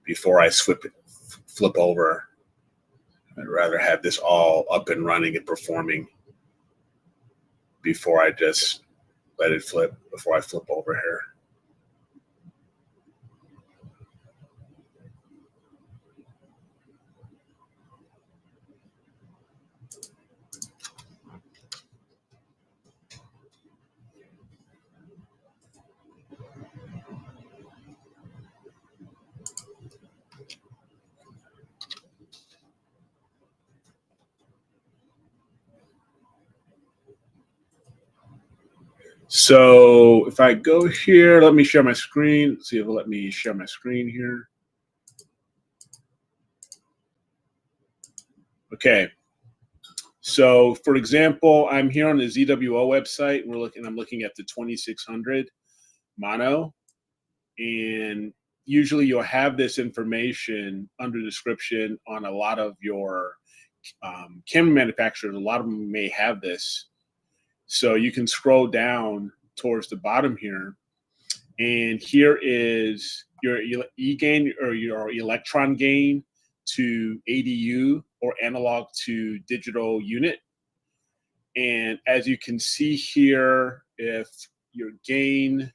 before I flip over. I'd rather have this all up and running and performing before I just let it flip, before I flip over here. So if I go here, let me share my screen. Let's see if it'll let me share my screen here. Okay. So for example, I'm here on the ZWO website. I'm looking at the 2600 mono, and usually you'll have this information under description on a lot of your camera manufacturers. A lot of them may have this. So you can scroll down towards the bottom here, and here is your E gain or your electron gain to ADU or analog to digital unit. And as you can see here, if your gain,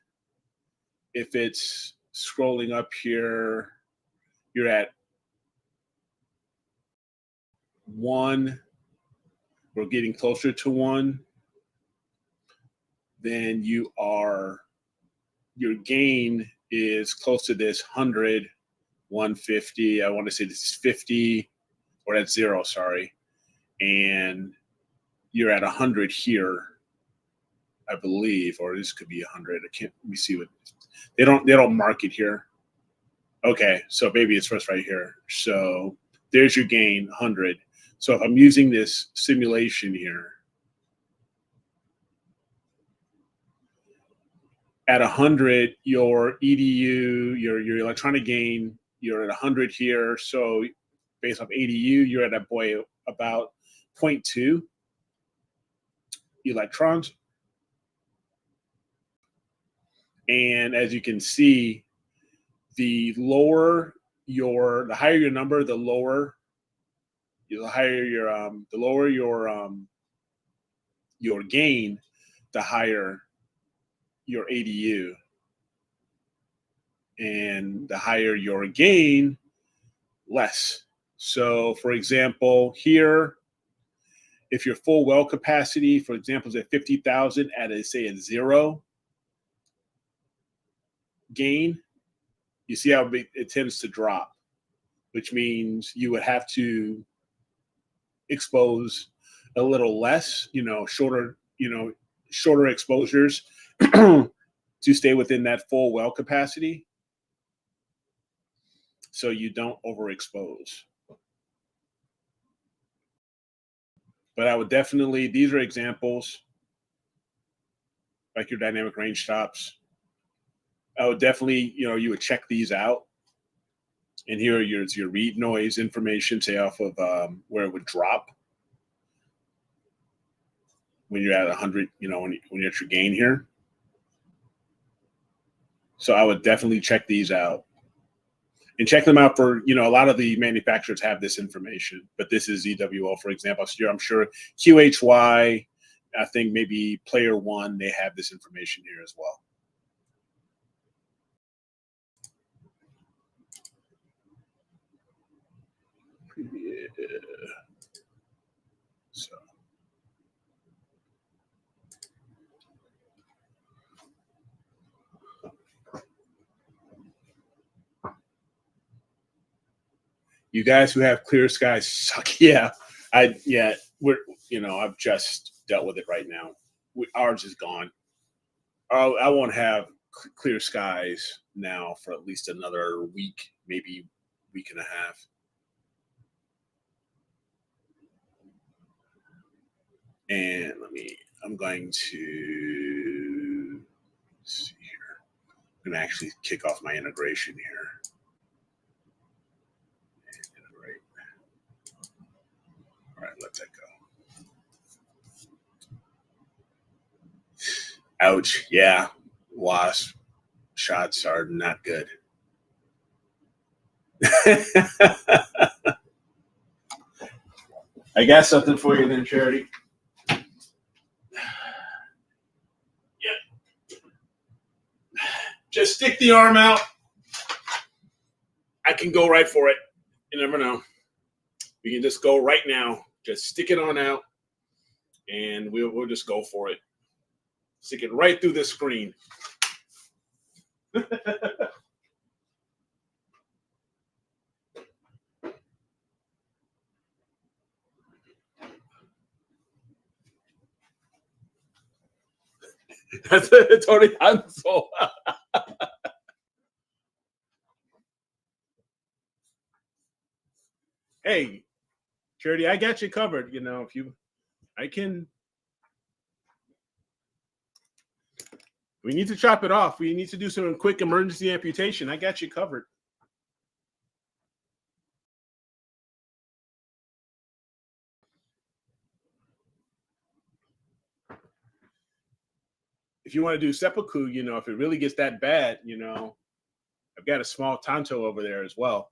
if it's scrolling up here, you're at 1, we're getting closer to 1, then your gain is close to this 100, 150. I want to say this is 50, or that's 0, sorry. And you're at 100 here, I believe, or this could be 100. I can't, let me see what, they don't mark it here. Okay, so maybe it's first right here. So there's your gain, 100. So if I'm using this simulation here, at 100, your EDU, your electronic gain, you're at 100 here. So based off ADU, you're at about 0.2 electrons. And as you can see, the higher your number, the lower your gain, the higher your ADU. And the higher your gain, less. So for example, here, if your full well capacity, for example, is at 50,000 at a 0 gain, you see how it tends to drop, which means you would have to expose a little less, shorter exposures to stay within that full well capacity, so you don't overexpose. But I would definitely, these are examples, like your dynamic range stops. I would definitely, you would check these out. And here is your read noise information, say off of where it would drop when you're at 100, when you're at your gain here. So I would definitely check these out. And check them out for, a lot of the manufacturers have this information, but this is EWO, for example. So I'm sure QHY, I think maybe Player One, they have this information here as well. Yeah. So. You guys who have clear skies suck. Yeah, I've just dealt with it right now. Ours is gone. I won't have clear skies now for at least another week, maybe week and a half. And I'm going to see here. I'm going to actually kick off my integration here. All right, let that go. Ouch. Yeah. Wasp shots are not good. I got something for you then, Charity. Yeah. Just stick the arm out. I can go right for it. You never know. We can just go right now. Just stick it on out, and we'll just go for it. Stick it right through the screen. That's Tony Hansel. Hey, Charity, I got you covered. We need to chop it off. We need to do some quick emergency amputation. I got you covered. If you want to do seppuku, if it really gets that bad, I've got a small tanto over there as well.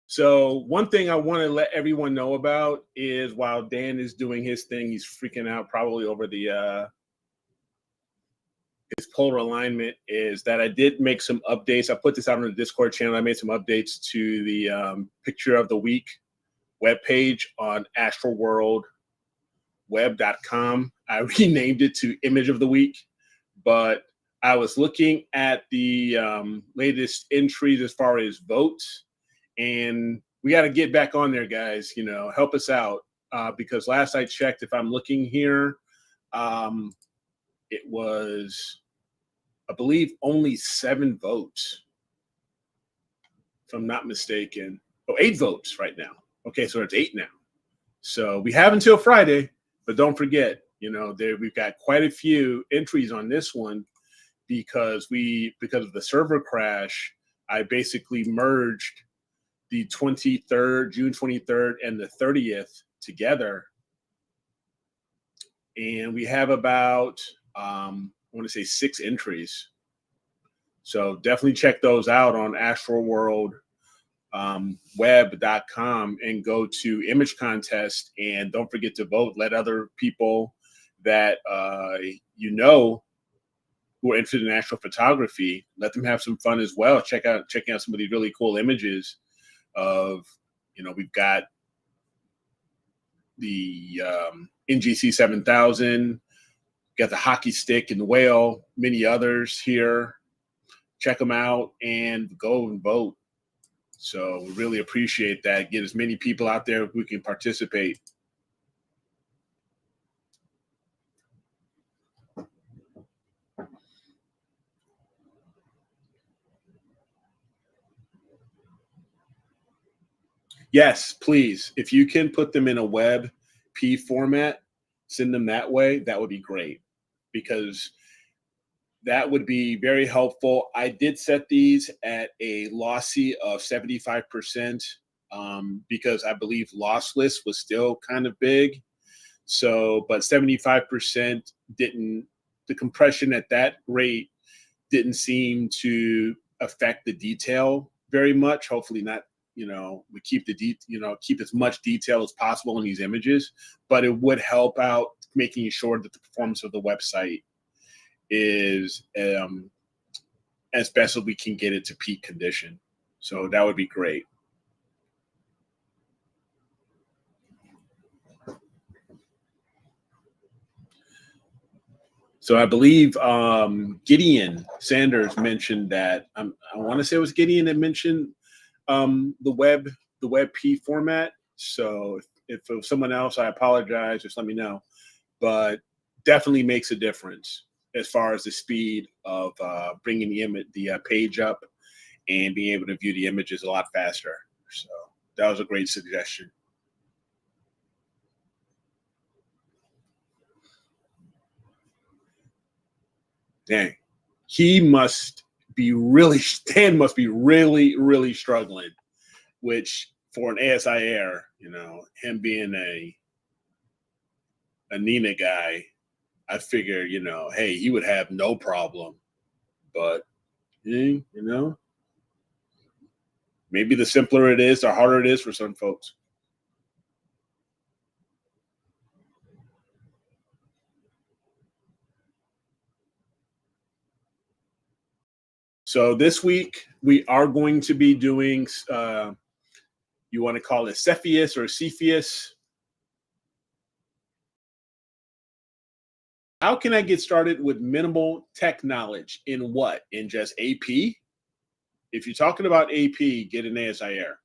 So one thing I want to let everyone know about is while Dan is doing his thing, he's freaking out probably over the polar alignment is that I did make some updates. I put this out on the Discord channel. I made some updates to the picture of the week webpage on AstroWorldWeb.com. I renamed it to Image of the Week, but I was looking at the latest entries as far as votes, and we got to get back on there, guys. You know, help us out because last I checked, if I'm looking here, it was, I believe, only 7 votes, if I'm not mistaken. Oh, 8 votes right now. Okay, so it's 8 now. So we have until Friday, but don't forget, you know, we've got quite a few entries on this one because of the server crash. I basically merged the 23rd, June 23rd, and the 30th together, and we have about I want to say 6 entries. So definitely check those out on AstroWorldWeb.com and go to image contest, and don't forget to vote. Let other people that you know who are interested in astrophotography, let them have some fun as well. Checking out some of these really cool images of, you know, we've got the NGC 7000, got the hockey stick and the whale, many others here. Check them out and go and vote. So we really appreciate that. Get as many people out there who can participate. Yes, please. If you can put them in a web P format, send them that way. That would be great, because that would be very helpful. I did set these at a lossy of 75% because I believe lossless was still kind of big. So, but 75% didn't, the compression at that rate didn't seem to affect the detail very much. Hopefully not, you know, we keep keep as much detail as possible in these images, but it would help out making sure that the performance of the website is as best as we can get it to peak condition. So that would be great. So I believe Gideon Sanders mentioned that, I want to say it was Gideon that mentioned the web P format. So if it was someone else, I apologize, just let me know. But definitely makes a difference as far as the speed of bringing the page up and being able to view the images a lot faster. So that was a great suggestion. Dang, Stan must be really, really struggling, which for an ASI Air, you know, him being a Nina guy, I figure, you know, hey, he would have no problem. But, you know, maybe the simpler it is, the harder it is for some folks. So this week, we are going to be doing, you want to call it Cepheus or Cepheus. How can I get started with minimal tech knowledge in what? In just AP? If you're talking about AP, get an ASI Air.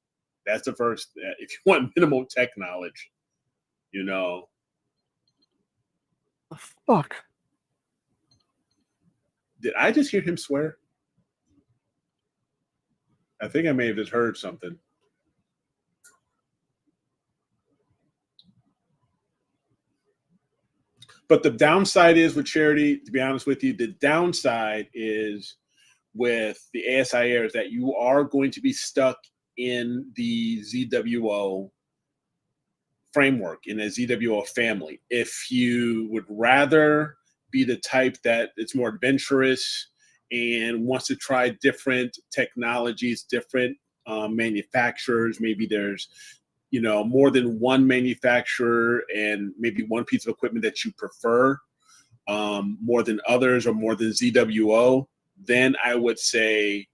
That's the first. If you want minimal tech knowledge, you know. The fuck? Did I just hear him swear? I think I may have just heard something. But the downside is with Charity, to be honest with you, the downside is with the ASI Air is that you are going to be stuck in the ZWO framework, in a ZWO family. If you would rather be the type that it's more adventurous and wants to try different technologies, different manufacturers, maybe there's, you know, more than one manufacturer and maybe one piece of equipment that you prefer, more than others or more than ZWO, then I would say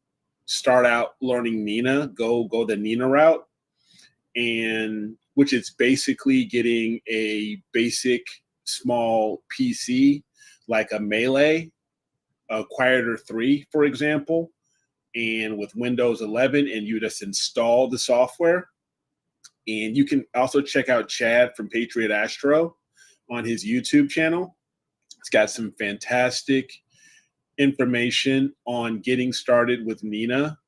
start out learning Nina, go the Nina route, and which is basically getting a basic small PC like a Melee, a Quieter 3, for example, and with Windows 11, and you just install the software. And you can also check out Chad from Patriot Astro on his YouTube channel. It's got some fantastic information on getting started with Nina.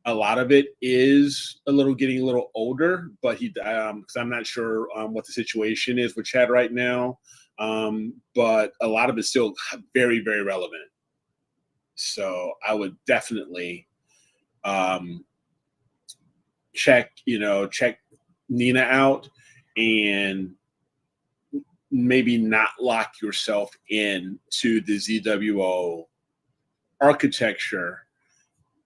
A lot of it is getting a little older, but because I'm not sure what the situation is with Chad right now, but a lot of it's still very, very relevant. So I would definitely check Nina out, and maybe not lock yourself in to the ZWO architecture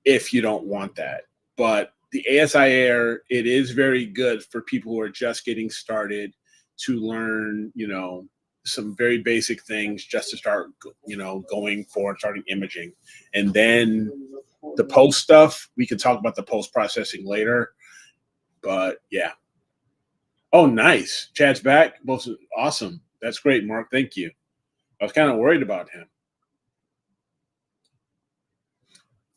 if you don't want that. But the ASI Air, it is very good for people who are just getting started to learn, some very basic things just to start, going forward, starting imaging. And then the post stuff, we can talk about the post processing later. But yeah. Oh, nice. Chad's back. Awesome. That's great, Mark. Thank you. I was kind of worried about him.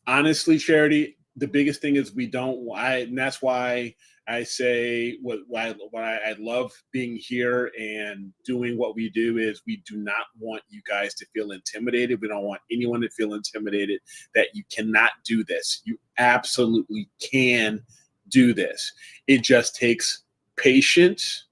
Honestly, Charity, the biggest thing is and that's why I say why I love being here and doing what we do is we do not want you guys to feel intimidated. We don't want anyone to feel intimidated that you cannot do this. You absolutely can do this. It just takes patience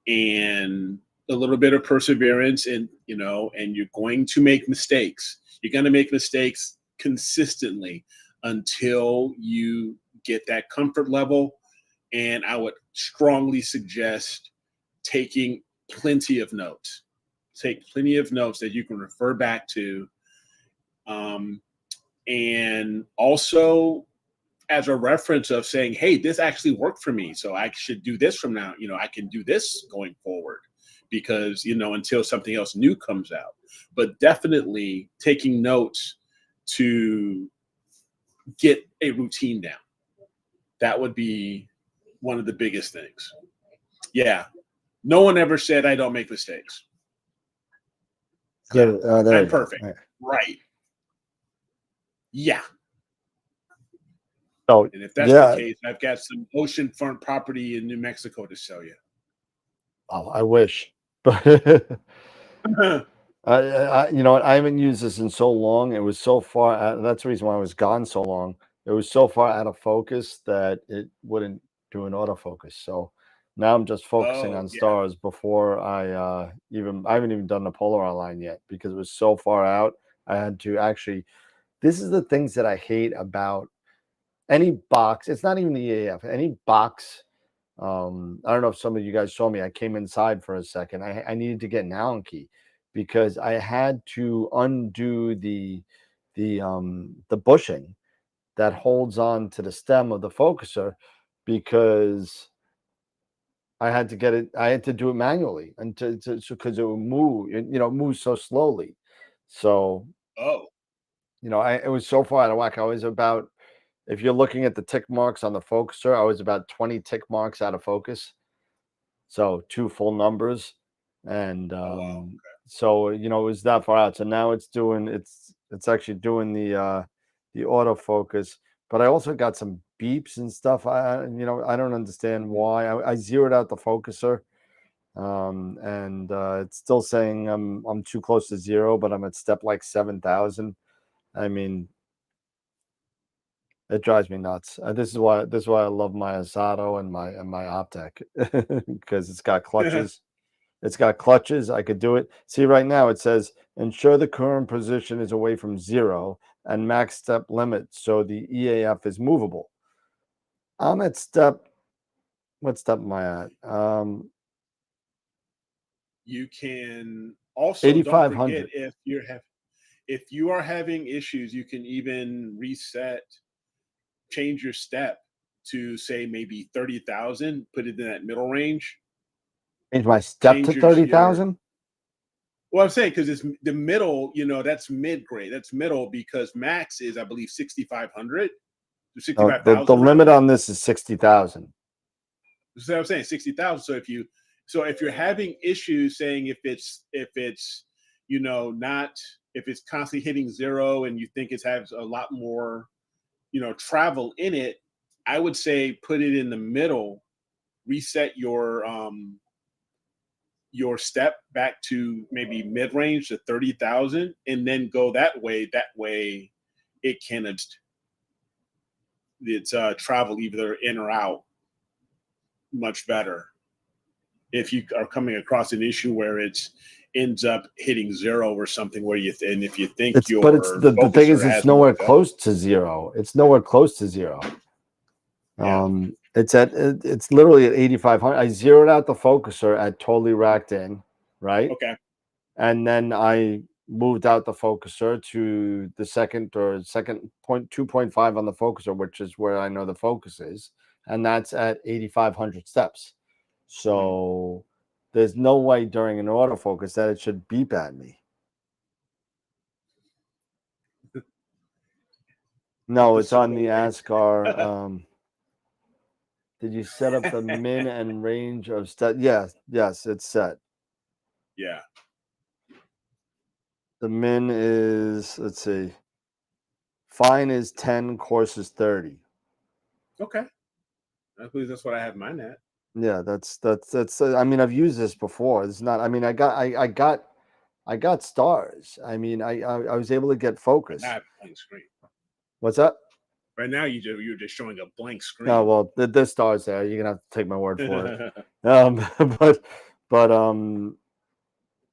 and a little bit of perseverance, and you're going to make mistakes. You're going to make mistakes consistently until you get that comfort level. And I would strongly suggest taking plenty of notes. Take plenty of notes that you can refer back to. And also as a reference of saying, hey, this actually worked for me, so I should do this from now. I can do this going forward because, until something else new comes out. But definitely taking notes to get a routine down. That would be one of the biggest things. Yeah. No one ever said I don't make mistakes. Good. I'm perfect. Right. Yeah. So, and if that's the case, I've got some oceanfront property in New Mexico to sell you. Oh, I wish. But you know what? I haven't used this in so long. It was so far out. That's the reason why I was gone so long. It was so far out of focus that it wouldn't do an autofocus. So now I'm just focusing on stars before I haven't even done the polar line yet because it was so far out. I had to actually. This is the things that I hate about any box. It's not even the EAF. Any box. I don't know if some of you guys saw me. I came inside for a second. I needed to get an Allen key because I had to undo the bushing that holds on to the stem of the focuser because I had to get it. I had to do it manually and because it would move. It moves so slowly. So it was so far out of whack. I was about. If you're looking at the tick marks on the focuser, I was about 20 tick marks out of focus. So 2 full numbers. And so, it was that far out. So now it's actually doing the autofocus. But I also got some beeps and stuff. I don't understand why. I zeroed out the focuser. And it's still saying I'm too close to 0, but I'm at step like 7,000. I mean, it drives me nuts. This is why I love my Asato and my Optec because it's got clutches. It's got clutches. I could do it. See, right now it says ensure the current position is away from 0 and max step limit, so the EAF is movable. I'm at step. What step am I at? You can also 8,500. If you are having issues, you can even change your step to say maybe 30,000, put it in that middle range. Change my step to 30,000? Well, I'm saying because it's the middle, that's mid grade. That's middle because max is, I believe, 6,500 to No, 65,000. the limit on this is 60,000. So I'm saying 60,000. So if you're having issues saying if it's not, if it's constantly hitting zero and you think it has a lot more travel in it, I would say put it in the middle, reset your step back to maybe mid-range to 30,000 and then go that way. That way it can travel either in or out much better. If you are coming across an issue where it ends up hitting zero or something where and if you think But it's the thing is it's nowhere close to zero. It's nowhere close to zero. Yeah. It's literally at 8,500. I zeroed out the focuser at totally racked in, right? Okay. And then I moved out the focuser to the second point 2.5 on the focuser, which is where I know the focus is, and that's at 8,500 steps. So there's no way during an autofocus that it should beep at me. No, it's on the ASCAR. Did you set up the min and range of step? Yes, it's set. Yeah. The min is, let's see, fine is 10, course is 30. Okay. I believe that's what I have mine at. Yeah, that's. I mean, I've used this before. It's not. I mean, I got stars. I mean, I was able to get focus. I have a blank screen. What's that? Right now, you're just showing a blank screen. Oh well, there's stars there. You're gonna have to take my word for it. But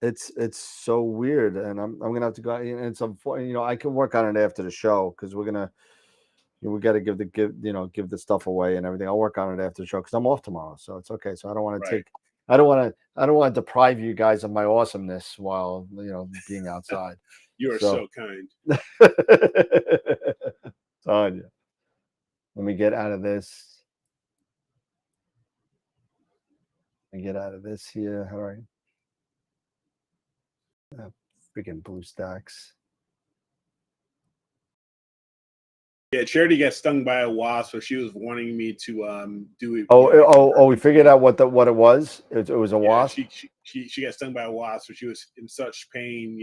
it's so weird, and I'm gonna have to go. And it's unfortunate. I can work on it after the show because we got to give the stuff away and everything. I'll work on it after the show because I'm off tomorrow, so it's okay. So I don't want to take. I don't want to deprive you guys of my awesomeness while being outside. You are so kind. Tanya, let me get out of this. Here. All right. Freaking BlueStacks. Yeah, Charity got stung by a wasp, so she was wanting me to do it. We figured out what it was. It was a wasp. She got stung by a wasp, so she was in such pain,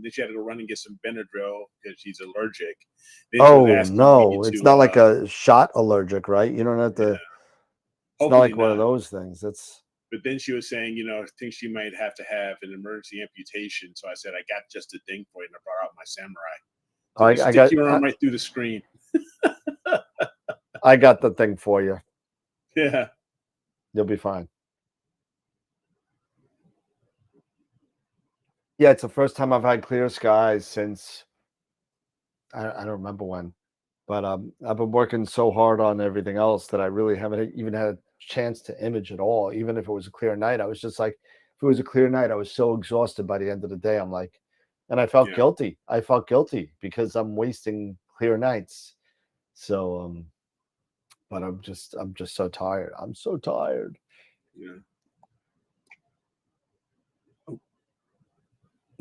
Then she had to go run and get some Benadryl because she's allergic. No, it's not like a shot allergic, right? You don't have to. Yeah. It's not like one of those things. But then she was saying, I think she might have to have an emergency amputation. So I said, I got just a thing for you, and I brought out my samurai. So I got your arm right through the screen. I got the thing for you. Yeah. You'll be fine. Yeah, it's the first time I've had clear skies since I don't remember when. But I've been working so hard on everything else that I really haven't even had a chance to image at all. Even if it was a clear night, I was just like, if it was a clear night, I was so exhausted by the end of the day. I'm like, and I felt guilty. I felt guilty because I'm wasting clear nights. So, but I'm just so tired. I'm so tired. Yeah.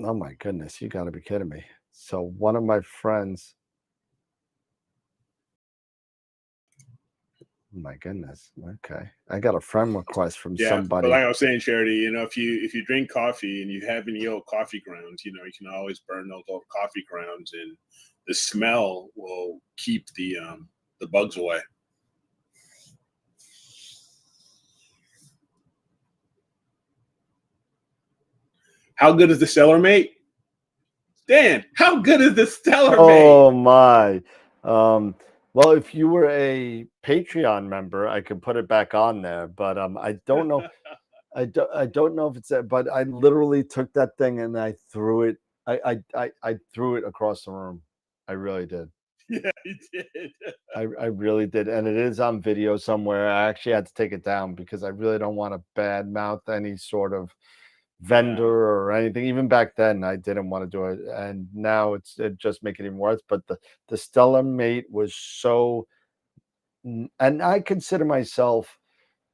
Oh my goodness, you got to be kidding me. So one of my friends. Oh my goodness. Okay. I got a friend request from somebody. But like I was saying, Charity, if you drink coffee and you have any old coffee grounds, you can always burn those old coffee grounds, and the smell will keep the bugs away. How good is the Stellar Mate? Dan, how good is the Stellar Mate? Oh my. Well, if you were a Patreon member, I could put it back on there, but I don't know. I don't know if it's there, but I literally took that thing and I threw it. I threw it across the room. I really did. Yeah, you did. I really did, and it is on video somewhere. I actually had to take it down because I really don't want to badmouth any sort of vendor or anything. Even back then, I didn't want to do it, and now it just make it even worse. But the Stellar Mate was so, and I consider myself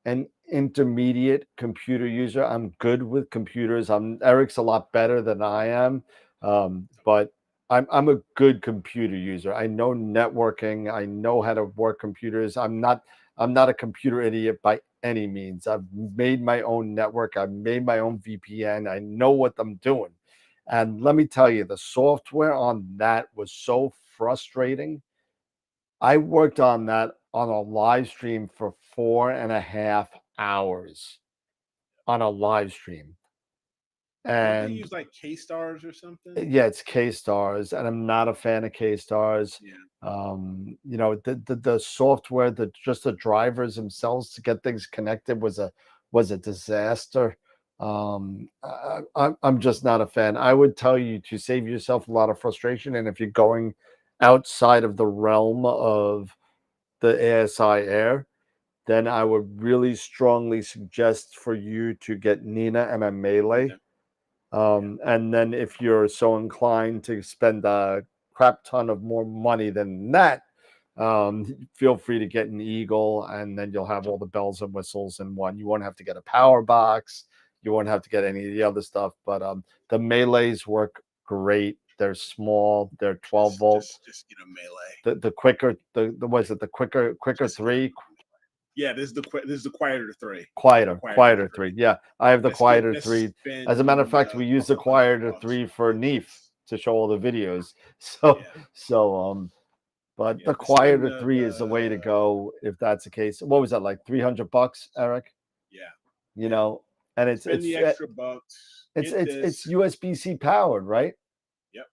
an intermediate computer user. I'm good with computers. Eric's a lot better than I am, but I'm a good computer user. I know networking. I know how to work computers. I'm not a computer idiot by any means. I've made my own network. I've made my own VPN. I know what I'm doing. And let me tell you, the software on that was so frustrating. I worked on that on a live stream for 4.5 hours on a live stream. Don't they And use like K stars or something? yeah, it's K stars, and I'm not a fan of K stars. Yeah. You know, the software, just the drivers themselves to get things connected was a disaster. I'm just not a fan. I would tell you to save yourself a lot of frustration, and if you're going outside of the realm of the ASI Air, then I would really strongly suggest for you to get Nina and a Melee. And then if you're so inclined to spend a crap ton of more money than that, feel free to get an Eagle, and then you'll have all the bells and whistles in one. You won't have to get a power box. You won't have to get any of the other stuff. But the Melees work great. They're small. They're 12 volt. Just get a Melee. The quicker the was it the quicker Just 3? Yeah, this is the quieter 3. Quieter 3. Yeah, I have the quieter 3. Been, As a matter of fact, we use the quieter 3 for Neef to show all the videos. So but the quieter 3 is the way to go if that's the case. What was that, like $300, Eric? Yeah. You know, and it's the extra bucks. It's USB-C powered, right? Yep.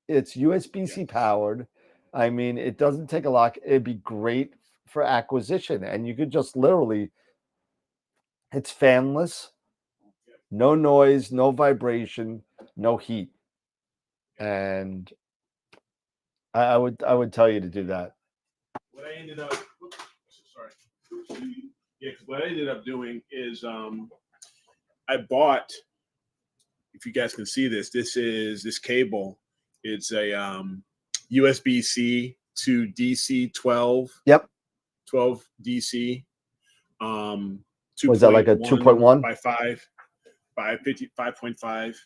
It's USB-C powered. I mean, it doesn't take a lot. It'd be great for acquisition, and you could just literally, it's fanless, no noise, no vibration, no heat, and I would tell you to do that. What I ended up, because what I ended up doing is I bought. If you guys can see this, this cable. It's a USB-C to DC 12. Yep. 12 DC. Was that like a 2.1 by 5.5?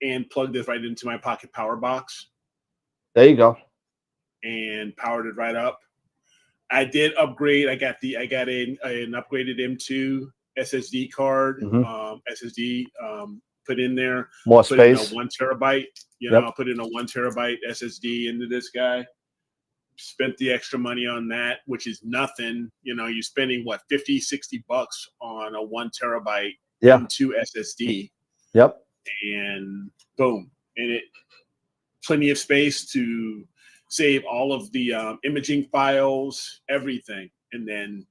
And plugged it right into my pocket power box. There you go. And powered it right up. I did upgrade. I got an upgraded M2 SSD card. SSD put in there. More put space. In a 1 terabyte. I put in a 1 terabyte SSD into this guy. Spent the extra money on that, which is nothing. You're spending what, $50-$60 on a 1 terabyte M2 SSD. Yep. And boom, and it plenty of space to save all of the imaging files, everything, and then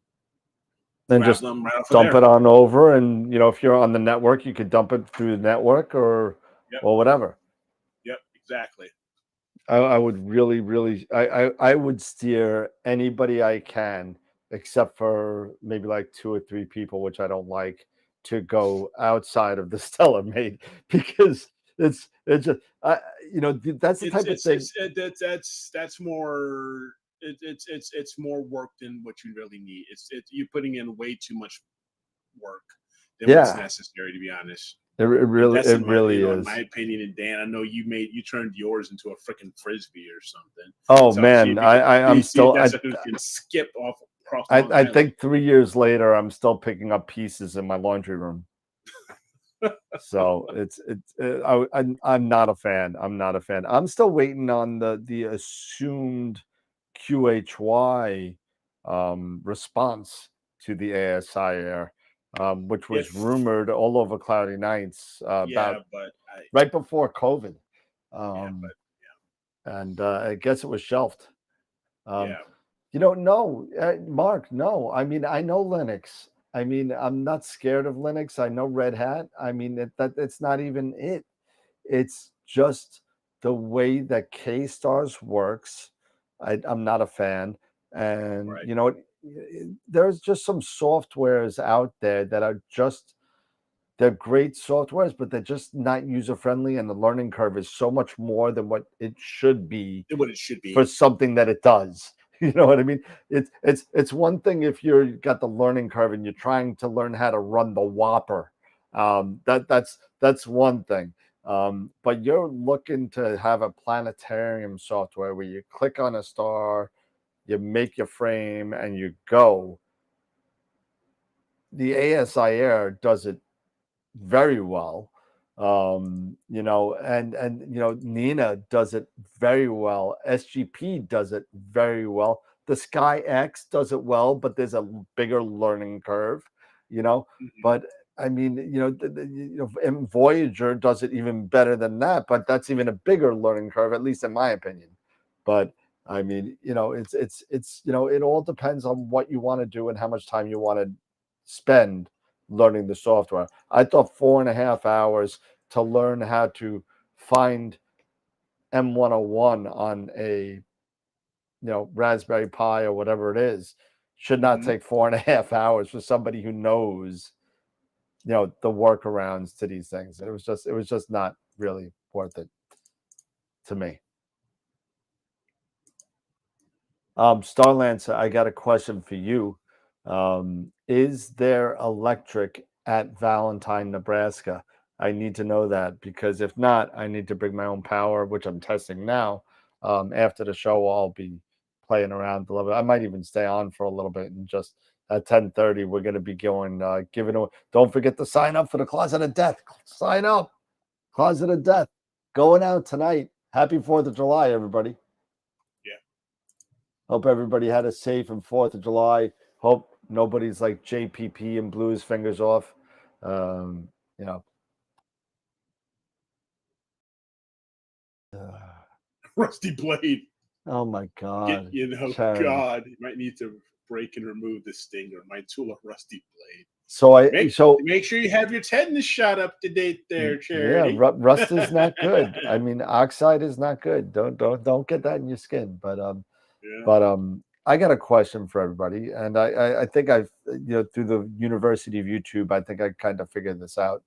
just them right dump it on over. And if you're on the network, you could dump it through the network or whatever. Yep, exactly. I would really I would steer anybody I can, except for maybe like 2 or 3 people, which I don't like, to go outside of the Stellar-Made, because it's just that's the type of thing. That's more. It's more work than what you really need. It's you're putting in way too much work than what's necessary, to be honest. It really is. In my opinion, and Dan, I know you turned yours into a freaking frisbee or something. Oh man, I'm still. I can skip off across. I think 3 years later, I'm still picking up pieces in my laundry room. So I'm not a fan. I'm still waiting on the assumed QHY response to the ASI Air. Which was rumored all over Cloudy Nights right before COVID. And I guess it was shelved. No, Mark, no. I mean, I know Linux. I mean, I'm not scared of Linux. I know Red Hat. I mean, it's not even it. It's just the way that K-Stars works. I'm not a fan. And, there's just some softwares out there that are they're great softwares, but they're just not user-friendly, and the learning curve is so much more than what it should be for something that it does. You know what I mean? It's one thing if you've got the learning curve and you're trying to learn how to run the Whopper. That's one thing. But you're looking to have a planetarium software where you click on a star, you make your frame, and you go. The ASI Air does it very well. Nina does it very well. SGP does it very well. The Sky X does it well, but there's a bigger learning curve, you know. But I mean, and Voyager does it even better than that, but that's even a bigger learning curve, at least in my opinion. But I mean, it all depends on what you want to do and how much time you want to spend learning the software. I thought 4.5 hours to learn how to find M101 on a Raspberry Pi or whatever it is should not take 4.5 hours for somebody who knows the workarounds to these things. It was just not really worth it to me. Starlance, I got a question for you. Is there electric at Valentine, Nebraska? I need to know that, because if not, I need to bring my own power, which I'm testing now. After the show, I'll be playing around a little bit. I might even stay on for a little bit, and just at 10:30, we're going to be giving away. Don't forget to sign up for the Closet of Death. Sign up. Closet of Death. Going out tonight. Happy 4th of July, everybody. Hope everybody had a safe and 4th of July. Hope nobody's like JPP and blew his fingers off. Rusty blade. Oh my God. Sharon. God, you might need to break and remove the stinger. My tool of rusty blade. Make sure you have your tetanus shot up to date there, Charity. Yeah, rust is not good. I mean, oxide is not good. Don't get that in your skin. But I got a question for everybody, and I think I've through the University of YouTube, I think I kind of figured this out.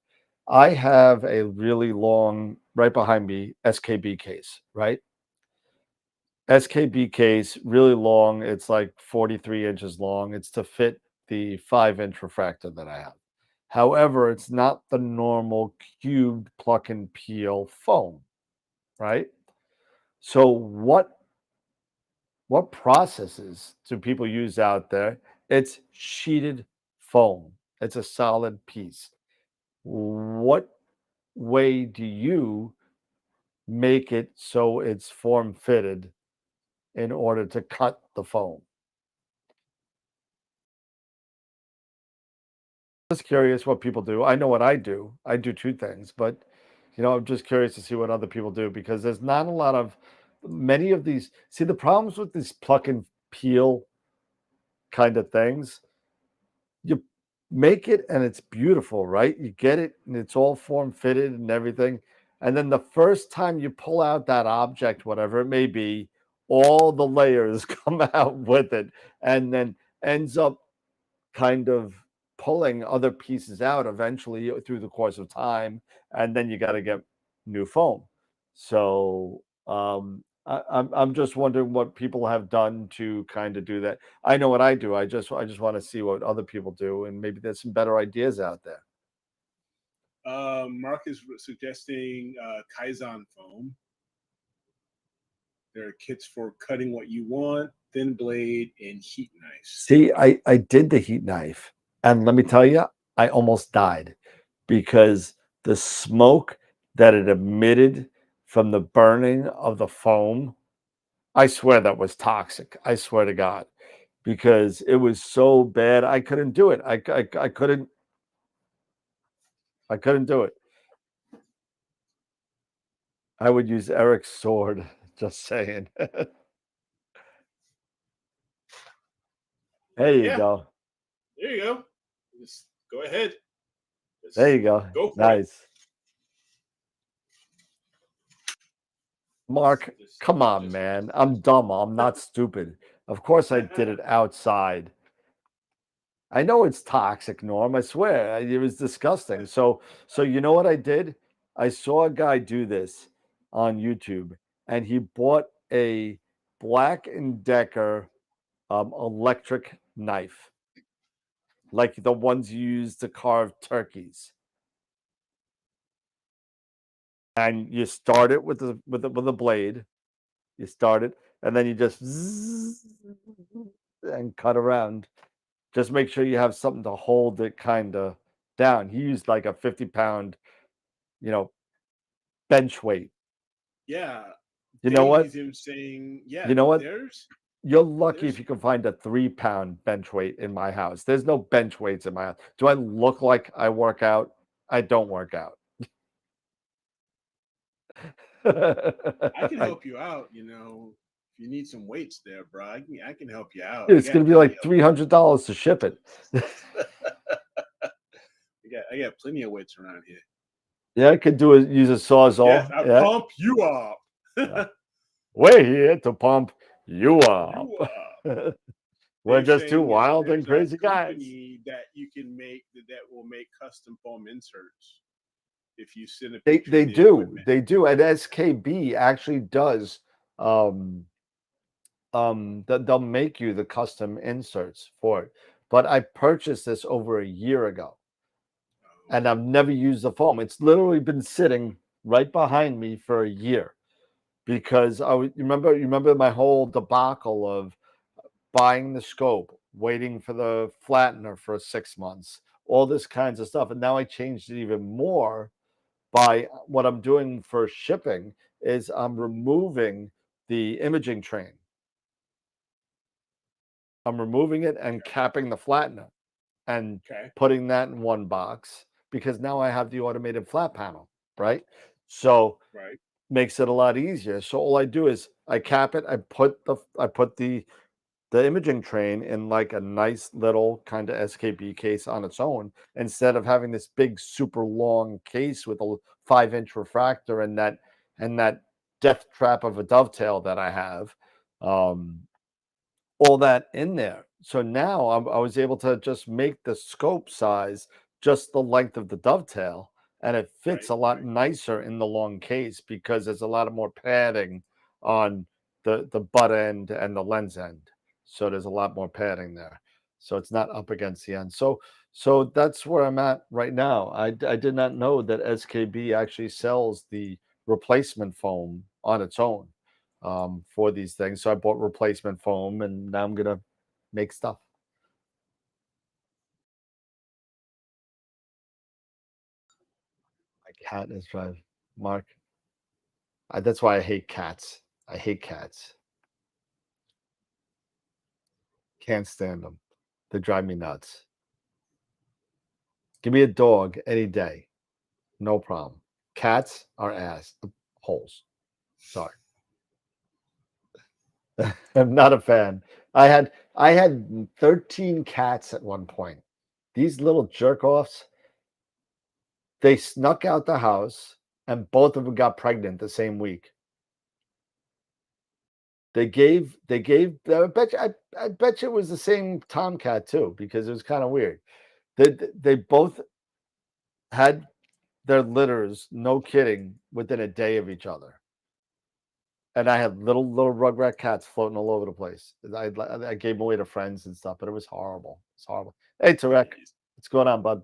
I have a really long, right behind me, SKB case, right? SKB case, really long. It's like 43 inches long. It's to fit the 5-inch refractor that I have. However, it's not the normal cubed pluck and peel foam, right? So what processes do people use out there? It's sheeted foam. It's a solid piece. What way do you make it so it's form fitted in order to cut the foam? Just curious what people do. I know what I do. I do 2 things, but I'm just curious to see what other people do, because there's not a lot of many of these. See, the problems with these pluck and peel kind of things, you make it and it's beautiful, right? You get it and it's all form fitted and everything. And then the first time you pull out that object, whatever it may be, all the layers come out with it, and then ends up kind of pulling other pieces out eventually through the course of time, and then you got to get new foam. So I'm just wondering what people have done to kind of do that. I know what I do. I just want to see what other people do, and maybe there's some better ideas out there. Mark is suggesting Kaizen foam. There are kits for cutting what you want, thin blade, and heat knives. See, I did the heat knife, and let me tell you, I almost died, because the smoke that it emitted from the burning of the foam, I swear that was toxic. I swear to God, because it was so bad. I couldn't do it. I couldn't do it. I would use Eric's sword. Just saying. There you go. There you go. Just go ahead. There you go. Go for nice. it. Mark, come on, man. I'm dumb. I'm not stupid. Of course I did it outside. I know it's toxic, Norm. I swear. It was disgusting. So you know what I did? I saw a guy do this on YouTube, and he bought a Black & Decker electric knife, like the ones you use to carve turkeys. And you start it with a blade. You start it, and then you just and cut around. Just make sure you have something to hold it kind of down. He used like a 50-pound, bench weight. Yeah. You know what? Him saying, yeah, You know what? there's You're lucky there's if you can find a 3-pound bench weight in my house. There's no bench weights in my house. Do I look like I work out? I don't work out. I can help you out, If you need some weights there, bro, I can help you out. It's gonna be like $300 to ship it. I got plenty of weights around here. Yeah, I could use a sawzall. Yes, I pump you up. Yeah. We're here to pump you up. We're just two wild and crazy guys. That you can make that will make custom foam inserts. If you send a They picture of the do. equipment. They do. And SKB actually does they'll make you the custom inserts for it. But I purchased this over a year ago. And I've never used the foam. It's literally been sitting right behind me for a year. Because you remember my whole debacle of buying the scope, waiting for the flattener for 6 months, all this kinds of stuff. And now I changed it even more by what I'm doing for shipping is I'm removing the imaging train. I'm removing it and capping the flattener and putting that in one box because now I have the automated flat panel, right? So makes it a lot easier. So all I do is I cap it. I put the imaging train in like a nice little kind of SKB case on its own instead of having this big super long case with a 5-inch refractor and that death trap of a dovetail that I have. All that in there. So now I was able to just make the scope size just the length of the dovetail, and it fits a lot nicer in the long case because there's a lot of more padding on the butt end and the lens end. So there's a lot more padding there. So it's not up against the end. So that's where I'm at right now. I did not know that SKB actually sells the replacement foam on its own. For these things. So I bought replacement foam and now I'm going to make stuff. My cat is driving. Mark. That's why I hate cats. I hate cats. Can't stand them. They drive me nuts. Give me a dog any day. No problem. Cats are holes. Sorry. I'm not a fan. I had 13 cats at one point. These little jerk-offs, they snuck out the house and both of them got pregnant the same week. I bet you it was the same tomcat too, because it was kind of weird. They both had their litters, no kidding, within a day of each other. And I had little rugrat cats floating all over the place. I gave them away to friends and stuff, but it was horrible. It's horrible. Hey, Tarek, what's going on, bud?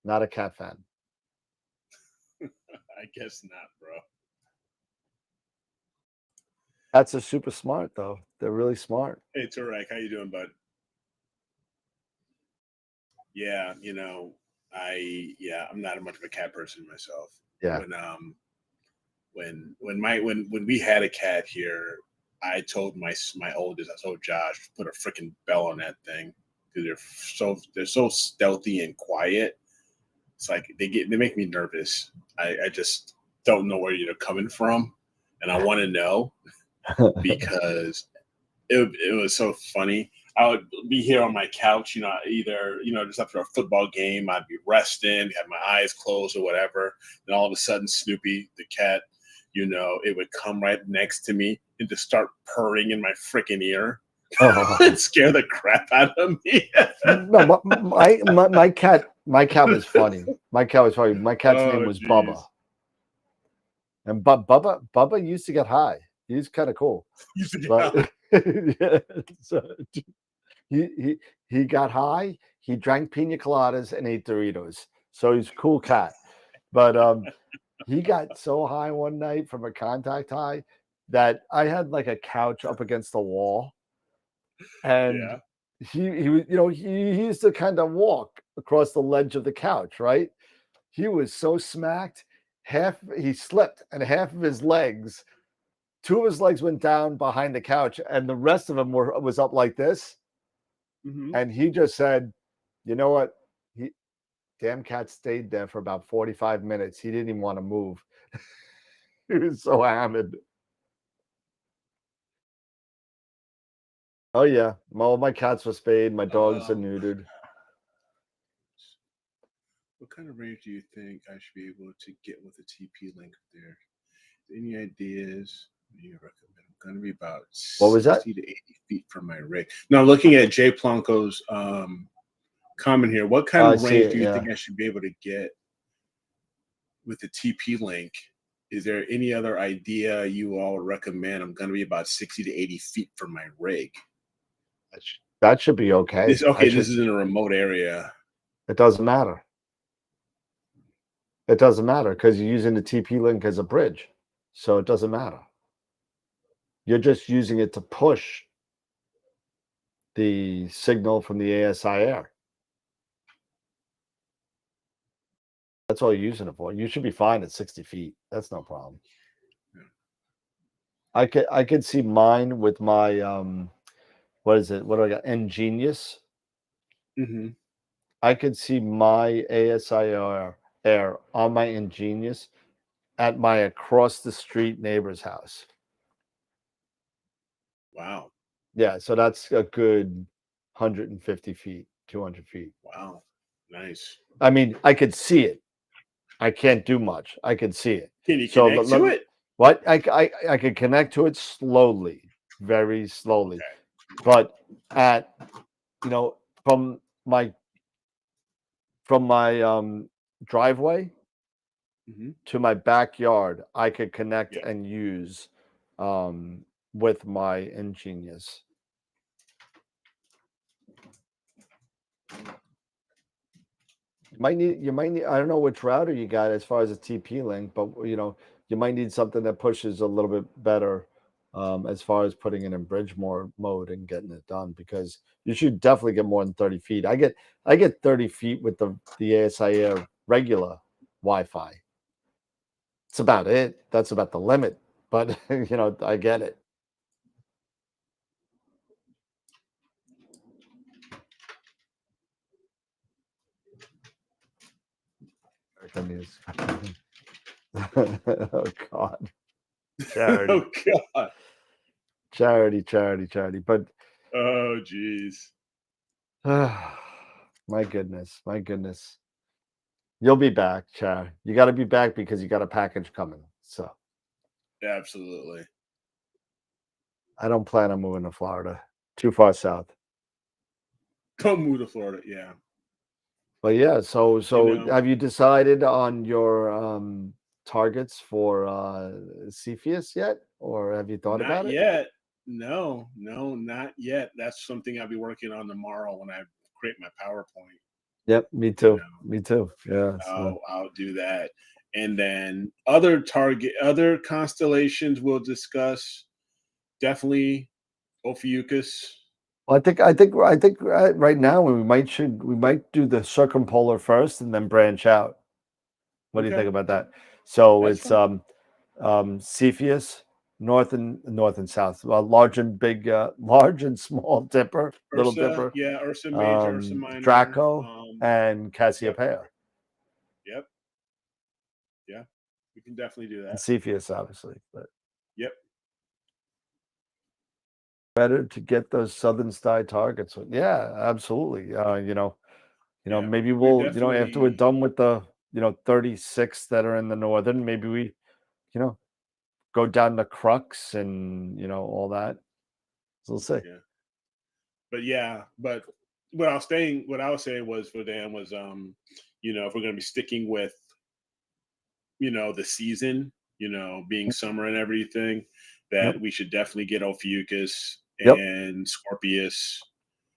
Not a cat fan. I guess not, bro. Cats are super smart, though. They're really smart. Hey, Tarek, how you doing, bud? Yeah, I'm not much of a cat person myself. Yeah. When we had a cat here, I told my oldest, I told Josh, put a freaking bell on that thing because they're so stealthy and quiet. It's like they make me nervous. I just don't know where you're coming from, and I want to know because it was so funny. I would be here on my couch, either just after a football game, I'd be resting, have my eyes closed or whatever. Then all of a sudden, Snoopy, the cat, it would come right next to me and just start purring in my freaking ear. And scare the crap out of me. No, my cat was funny. My cat's name was geez. Bubba. And Bubba used to get high. He's kind of cool. He's a But guy. yeah, so he got high. He drank pina coladas and ate Doritos. So he's a cool cat. But he got so high one night from a contact high that I had like a couch up against the wall, and Yeah. he was, he used to kind of walk across the ledge of the couch, right? He was so smacked, he slipped, and half of his legs, two of his legs went down behind the couch, and the rest of him was up like this. Mm-hmm. And he just said, "You know what? He damn cat stayed there for about 45 minutes. He didn't even want to move. He was so hammered." Oh yeah, all my cats were spayed. My dogs are neutered. What kind of range do you think I should be able to get with a TP link there? Any ideas? What do you recommend? I'm going to be about What was that? 60 to 80 feet from my rig. Now, looking at Jay Plonko's comment here, what kind of range do you think I should be able to get with the TP link? Is there any other idea you all recommend? I'm going to be about 60 to 80 feet from my rig. That should be okay. This is in a remote area. It doesn't matter. It doesn't matter because you're using the TP link as a bridge. So it doesn't matter. You're just using it to push the signal from the ASI air. That's all you're using it for. You should be fine at 60 feet. That's no problem. Yeah. I could see mine with my what is it? What do I got? Ingenious. Mm-hmm. I could see my ASI air on my Ingenious at my across the street neighbor's house. Wow. Yeah, so that's a good 150 feet, 200 feet. Wow. Nice. I mean, I could see it. I can't do much. I could see it. Can you connect to it? What? I could connect to it slowly, very slowly. Okay. But at, from my driveway to my backyard, I could connect and use with my Ingenious. You might need, I don't know which router you got as far as a TP link, but you might need something that pushes a little bit better as far as putting it in bridge mode and getting it done, because you should definitely get more than 30 feet. I get 30 feet with the ASI Air regular Wi-Fi. It's about it. That's about the limit, but I get it. Oh God. Charity. Oh God. Charity. But oh geez. My goodness. You'll be back, Char. You got to be back because you got a package coming. So absolutely. I don't plan on moving to Florida. Too far south. Don't move to Florida, yeah. But yeah, so have you decided on your targets for Cepheus yet, or have you thought about it? Not yet. No, not yet. That's something I'll be working on tomorrow when I create my PowerPoint. Yep, me too. Me too. Yeah. I'll do that. And then other constellations we'll discuss. Definitely Ophiuchus. Well, I think right now we might do the circumpolar first and then branch out. What do you think about that? So that's it's Cepheus, north and south, large and big, large and small Dipper, Little Dipper, Ursa Major, Ursa Minor, Draco, and Cassiopeia. Yep. Yeah, we can definitely do that. And Cepheus, obviously, but yep. Better to get those southern sky targets. Yeah, absolutely. Maybe we'll, after we're done with the 36 that are in the northern, maybe we, go down to Crux and all that. So we'll see. Yeah. But what I was saying was for Dan was if we're gonna be sticking with the season, being summer and everything, that we should definitely get Ophiuchus Yep. and Scorpius.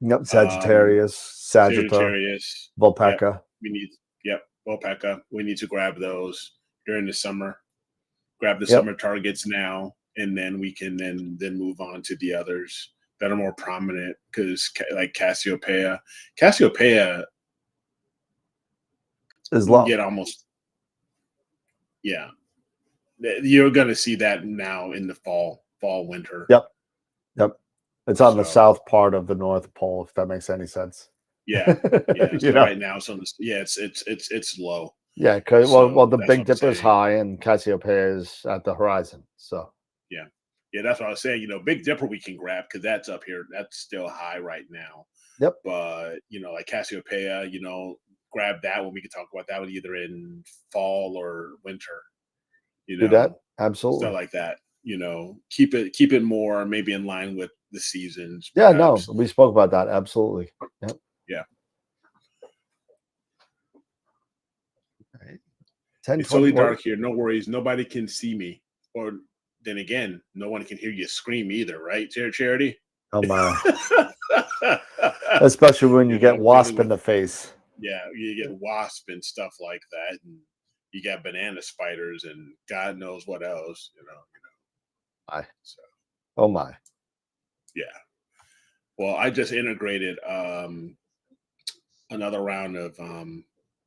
Yep. Sagittarius, Sagitta, Sagittarius. Vulpecca. We need, Vulpecca. We need to grab those during the summer. Grab the Yep. summer targets now, and then we can then move on to the others that are more prominent, because like Cassiopeia Is low. get almost, you're gonna see that now in the fall winter. Yep. It's on the So- south part of the North Pole, if that makes any sense. Yeah. You So know? right now, so it's low. Yeah, because So well, the that's Big what I'm Dipper's saying. high and Cassiopeia is at the horizon. So Yeah, that's what I was saying. Big Dipper we can grab because that's up here. That's still high right now. Yep. But like Cassiopeia, grab that one. We can talk about that one either in fall or winter. do that absolutely. Stuff like that. Keep it more maybe in line with the seasons. Yeah, no, perhaps. we spoke about that absolutely. Yep. Yeah. Right. 10, It's totally 20 dark here. No worries. Nobody can see me. Or then again, no one can hear you scream either, right, Charity? Oh my! Especially when you get wasp in the face. Yeah, you get wasp and stuff like that, and you got banana spiders and God knows what else. So Oh my! yeah. Well, I just integrated another round of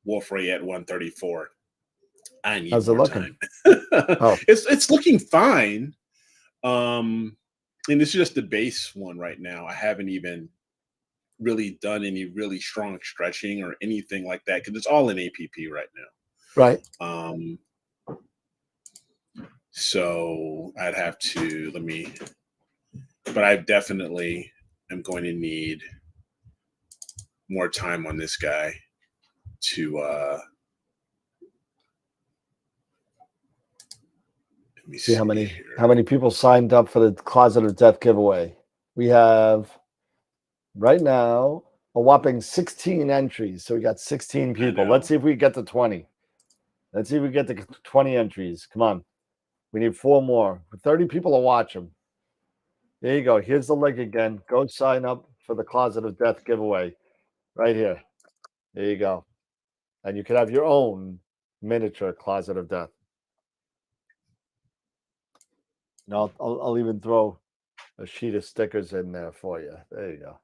Wolf Ray at 134. I need How's it more looking? time. Oh. It's looking fine. And it's just the base one right now. I haven't even really done any really strong stretching or anything like that because it's all in APP right now. Right. So I'd have to but I definitely am going to need more time on this guy to let me See how many people signed up for the Closet of Death giveaway. We have right now a whopping 16 entries. So we got 16 people. Let's see if we get to 20. Let's see if we get to 20 entries. Come on. We need 4 more. 30 people to watch them. There you go. Here's the link again. Go sign up for the Closet of Death giveaway right here. There you go. And you can have your own miniature Closet of Death. And I'll even throw a sheet of stickers in there for you. There you go.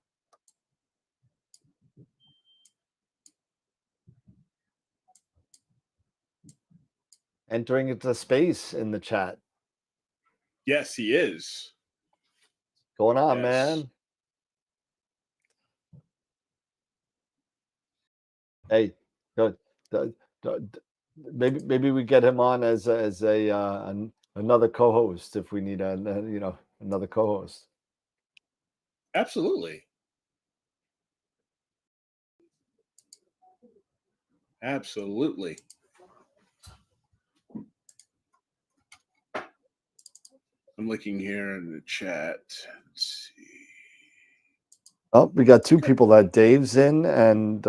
Entering into space in the chat. Yes, he is. Going on, Yes. man. Hey, good. Maybe we get him on as another co-host if we need another co-host. Absolutely. Absolutely. I'm looking here in the chat. Let's see. Oh, we got 2 people that Dave's in and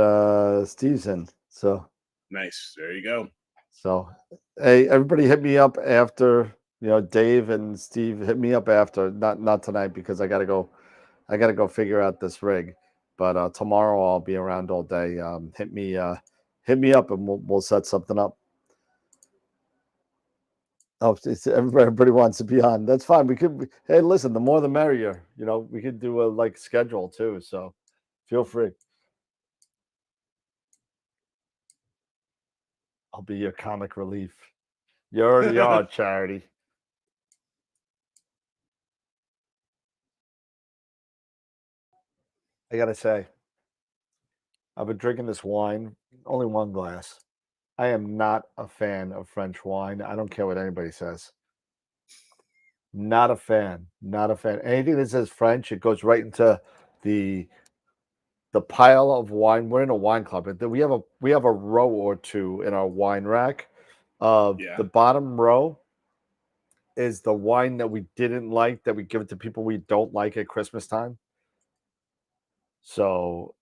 Steve's in. So Nice. There you go. So, hey, everybody hit me up after, Dave and Steve hit me up after, not tonight because I got to go figure out this rig, but tomorrow I'll be around all day. Hit me up and we'll set something up. Oh, everybody wants to be on. That's fine. Hey, listen, the more the merrier, we could do a schedule too. So feel free. I'll be your comic relief. You already are, Charity. I gotta say, I've been drinking this wine, only 1 glass. I am not a fan of French wine. I don't care what anybody says. Not a fan. Not a fan. Anything that says French, it goes right into the pile of wine. We're in a wine club. We have a row or 2 in our wine rack. The bottom row is the wine that we didn't like, that we give it to people we don't like at Christmas time. So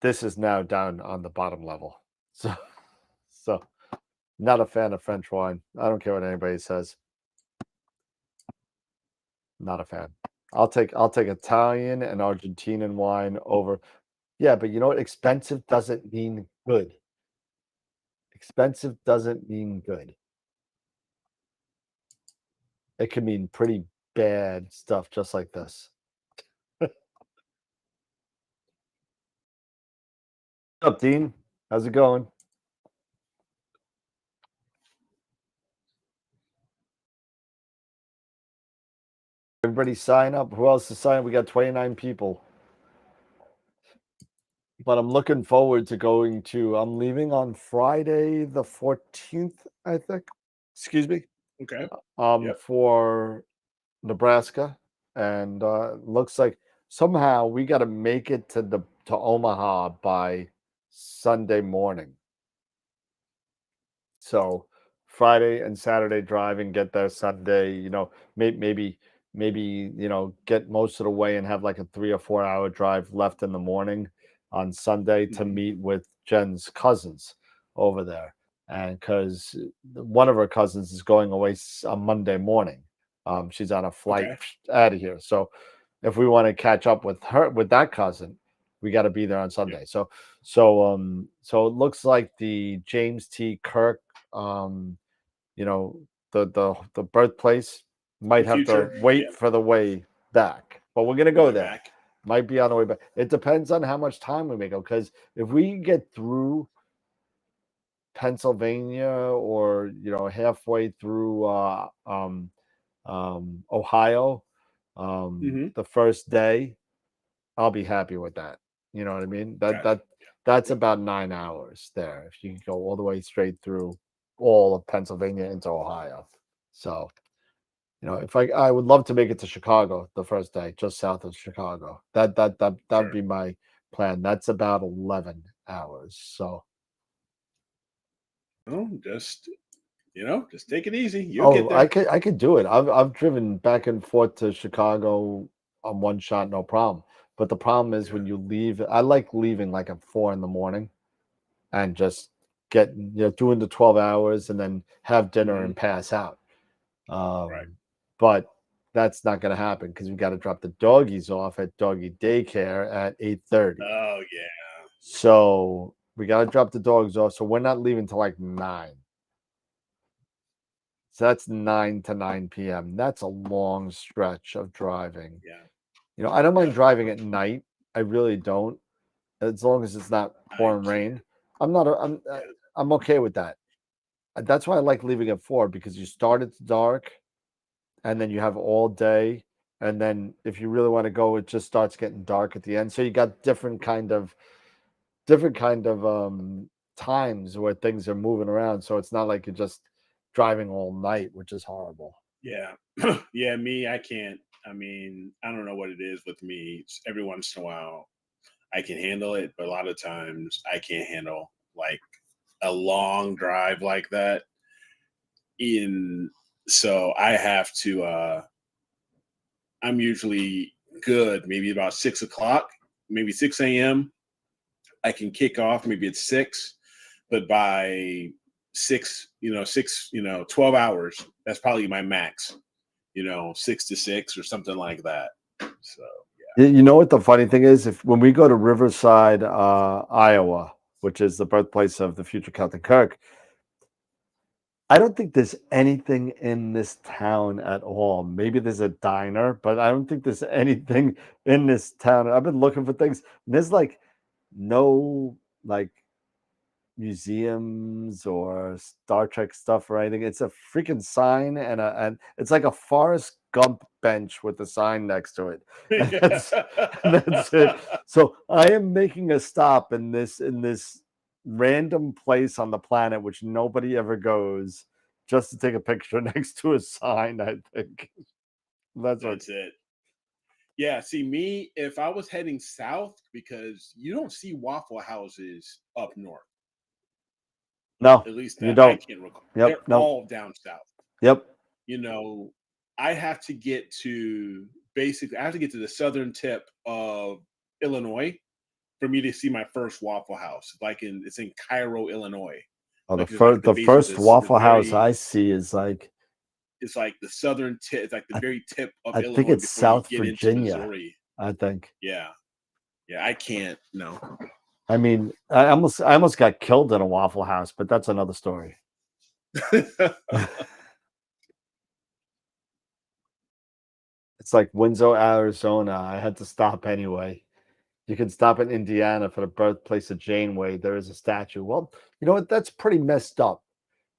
this is now down on the bottom level. So not a fan of French wine. I don't care what anybody says. Not a fan. I'll take Italian and Argentinian wine over. Yeah, but you know what? Expensive doesn't mean good. Expensive doesn't mean good. It can mean pretty bad stuff, just like this. What's up, Dean? How's it going? Everybody sign up. Who else is signing? We got 29 people. But I'm looking forward to going to. I'm leaving on Friday the 14th, I think. Excuse me. Okay. Yep. For Nebraska, and looks like somehow we got to make it to Omaha by Sunday morning. So Friday and Saturday drive and get there Sunday. You know, maybe you know, get most of the way and have like a 3 or 4 hour drive left in the morning on Sunday to meet with Jen's cousins over there, and because one of her cousins is going away on Monday morning. She's on a flight out of here. So if we want to catch up with her, with that cousin, we got to be there on Sunday. So it looks like the James T. Kirk, you know, the birthplace might The have future, to wait for the way back, but we're gonna go there. Back. Might be on the way back. It depends on how much time we make up. Because if we get through Pennsylvania, or you know, halfway through Ohio, the first day, I'll be happy with that. You know what I mean? That's about 9 hours there. If you can go all the way straight through all of Pennsylvania into Ohio. So, you know, if I would love to make it to Chicago the first day, just south of Chicago. That would be my plan. That's about 11 hours. So, oh, just just take it easy. You'll get there. I could do it. I've driven back and forth to Chicago on one shot, no problem. But the problem is when you leave, I like leaving like at 4 a.m. and just get, you know, doing the 12 hours and then have dinner and pass out. But that's not going to happen because we got to drop the doggies off at doggy daycare at 8:30. Oh yeah. So we got to drop the dogs off. So we're not leaving till like 9. So that's 9 to 9 p.m. That's a long stretch of driving. Yeah. You know, I don't mind driving at night. I really don't, as long as it's not pouring rain. I'm okay with that. That's why I like leaving at 4, because you start at dark, and then you have all day, and then if you really want to go, it just starts getting dark at the end. So you got different kind of times where things are moving around. So it's not like you're just driving all night, which is horrible. Yeah. Yeah, me, I can't. I mean, I don't know what it is with me. Every once in a while, I can handle it, but a lot of times I can't handle like a long drive like that. So I have to. I'm usually good, maybe about 6 o'clock, maybe 6 a.m. I can kick off. Maybe it's 6, but by 12 hours, that's probably my max. 6 to 6 or something like that. So you know what the funny thing is, when we go to Riverside, Iowa, which is the birthplace of the future Captain Kirk, I don't think there's anything in this town at all. Maybe there's a diner, but I don't think there's anything in this town. I've been looking for things. And there's like no like museums or Star Trek stuff or anything. It's a freaking sign, and it's like a Forrest Gump bench with a sign next to it. And that's it. So I am making a stop in this random place on the planet which nobody ever goes, just to take a picture next to a sign. I think that's it. Yeah, see, me, if I was heading south, because you don't see Waffle Houses up north. No, at least you that don't. I can recall. Yep, They're all down south. Yep. I have to get to the southern tip of Illinois for me to see my first Waffle House. It's in Cairo, Illinois. Oh, the first Waffle House I see is like it's like the southern tip. It's like the very tip of I Illinois think it's before South you get Virginia. into Missouri. I think. Yeah, I can't. No. I mean, I almost got killed in a Waffle House, but that's another story. It's like Windsor, Arizona. I had to stop anyway. You can stop in Indiana for the birthplace of Janeway. There is a statue. Well, you know what? That's pretty messed up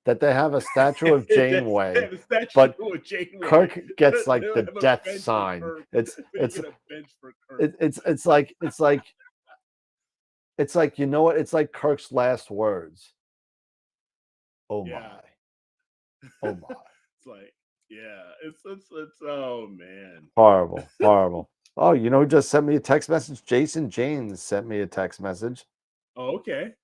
that they have a statue of Janeway, but Kirk gets like the death sign. It's like you know what? It's like Kirk's last words. Oh my. Oh my. It's like, yeah, it's oh man. Horrible. Oh, you know who just sent me a text message? Jason James sent me a text message. Oh, okay.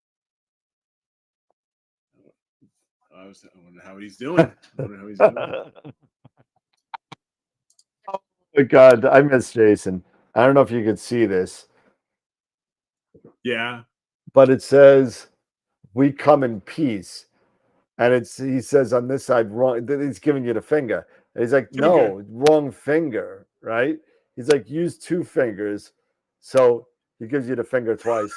I wonder how he's doing. Oh my God, I miss Jason. I don't know if you could see this. Yeah. But it says, "We come in peace." And he says on this side, wrong. He's giving you the finger. And he's like, no, wrong finger, right? He's like, use 2 fingers. So he gives you the finger twice.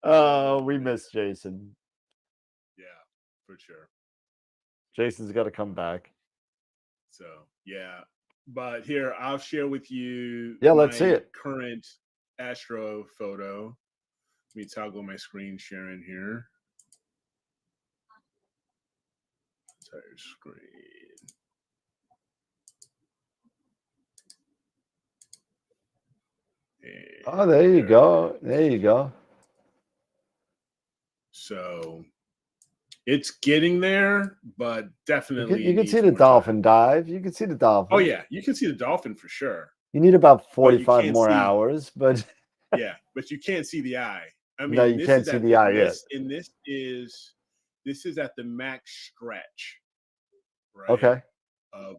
Oh, we miss Jason. Yeah, for sure. Jason's got to come back. So, yeah. But here, I'll share with you let's see it. Current Astro photo. Let me toggle my screen sharing here. Entire screen. Oh, there you go. There you go. So it's getting there, but definitely you can see the dolphin dive. You can see the dolphin. Oh yeah, you can see the dolphin for sure. You need about 45 more hours, but yeah, but you can't see the eye. I mean, no, you can't see the eye yet. And this is at the max stretch, right? Okay. Of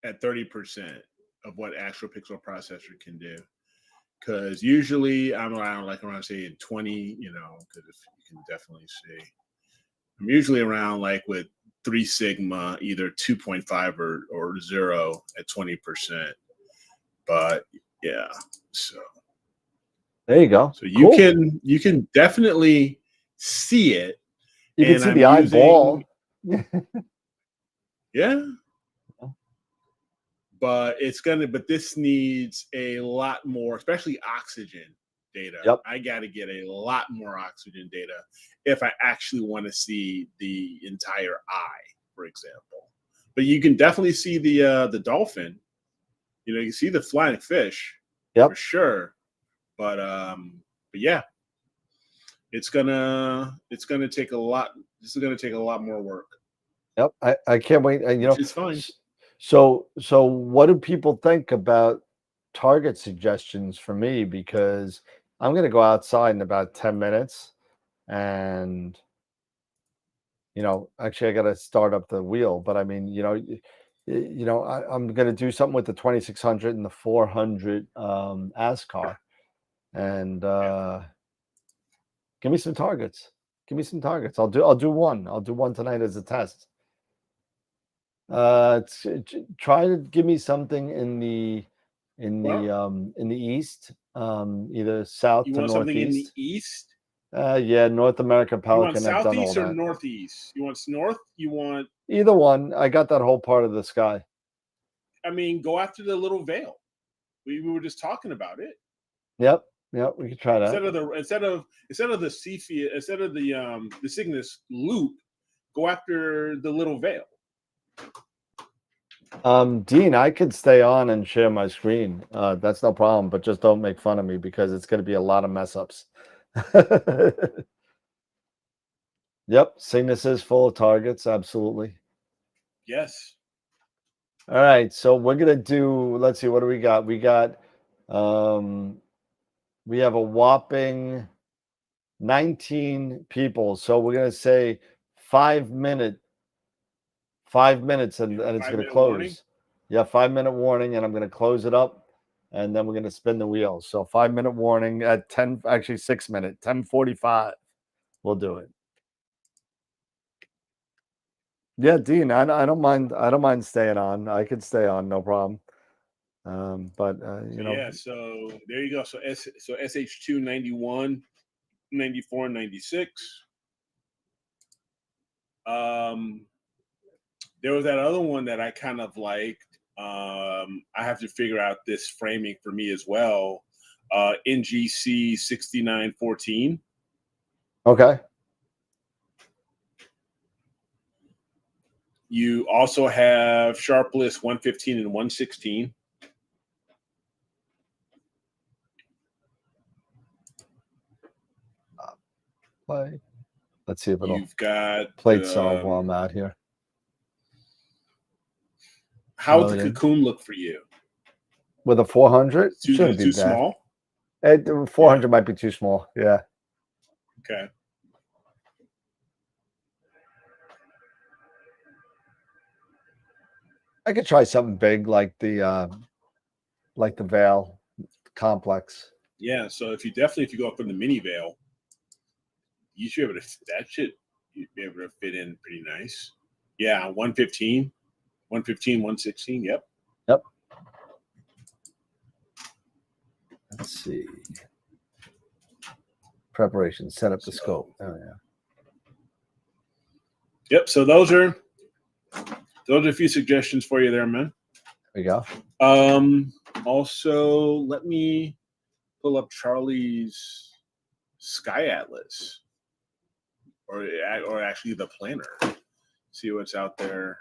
at 30% of what AstroPixel processor can do. Because usually I'm around say 20, because you can definitely see. I'm usually around like with 3 Sigma, either 2.5 or 0 at 20%. But yeah, so there you go. So you can definitely see it. You can see the eyeball. Yeah. But this needs a lot more, especially oxygen data. Yep. I got to get a lot more oxygen data if I actually want to see the entire eye, for example. But you can definitely see the dolphin. You can see the flying fish, for sure. But yeah, it's gonna take a lot. This is gonna take a lot more work. Yep, I can't wait. It's fine. So what do people think about target suggestions for me? Because I'm going to go outside in about 10 minutes and, actually I got to start up the wheel, but I mean, I'm going to do something with the 2600 and the 400 ASCAR and give me some targets. I'll do one. I'll do one tonight as a test. Try to give me something in the east, either south to northeast. Something in the east? Yeah, North America Pelican. You want southeast or northeast? You want north? You want either one? I got that whole part of the sky. I mean, go after the little veil. We were just talking about it. Yep, we could try that. Instead of the Cepheid, instead of the Cygnus loop, go after the little veil. Dean, I could stay on and share my screen. That's no problem, but just don't make fun of me because it's going to be a lot of mess ups. Yep, Cygnus is full of targets. Absolutely. Yes. All right, so we're going to do, let's see, what do we got? We got, we have a whopping 19 people. So we're going to say 5 minutes, and it's going to close. Warning? Yeah, 5-minute warning, and I'm going to close it up, and then we're going to spin the wheel. So 5-minute warning at 6 minutes, 10:45. We'll do it. Yeah, Dean, I don't mind. I don't mind staying on. I could stay on, no problem. But you know, Yeah, so there you go. So SH2 91, 94, 96. There was that other one that I kind of liked. I have to figure out this framing for me as well. NGC 6914. okay. You also have Sharpless 115 and 116. Play. Let's see if it'll You've got play itself while I'm out here. How would the Loading. cocoon look for you? With a 400, Too, shouldn't be too bad. small? 400 might be too small. Yeah. Okay. I could try something big like the Veil complex. Yeah, so if you go up in the mini veil, you should be able to you'd be able to fit in pretty nice. Yeah, 115, 116, yep. Yep. Let's see. Preparation, set up the scope. Oh yeah. Yep, so those are a few suggestions for you there, man. There we go. Also, let me pull up Charlie's Sky Atlas, or actually the planner. See what's out there.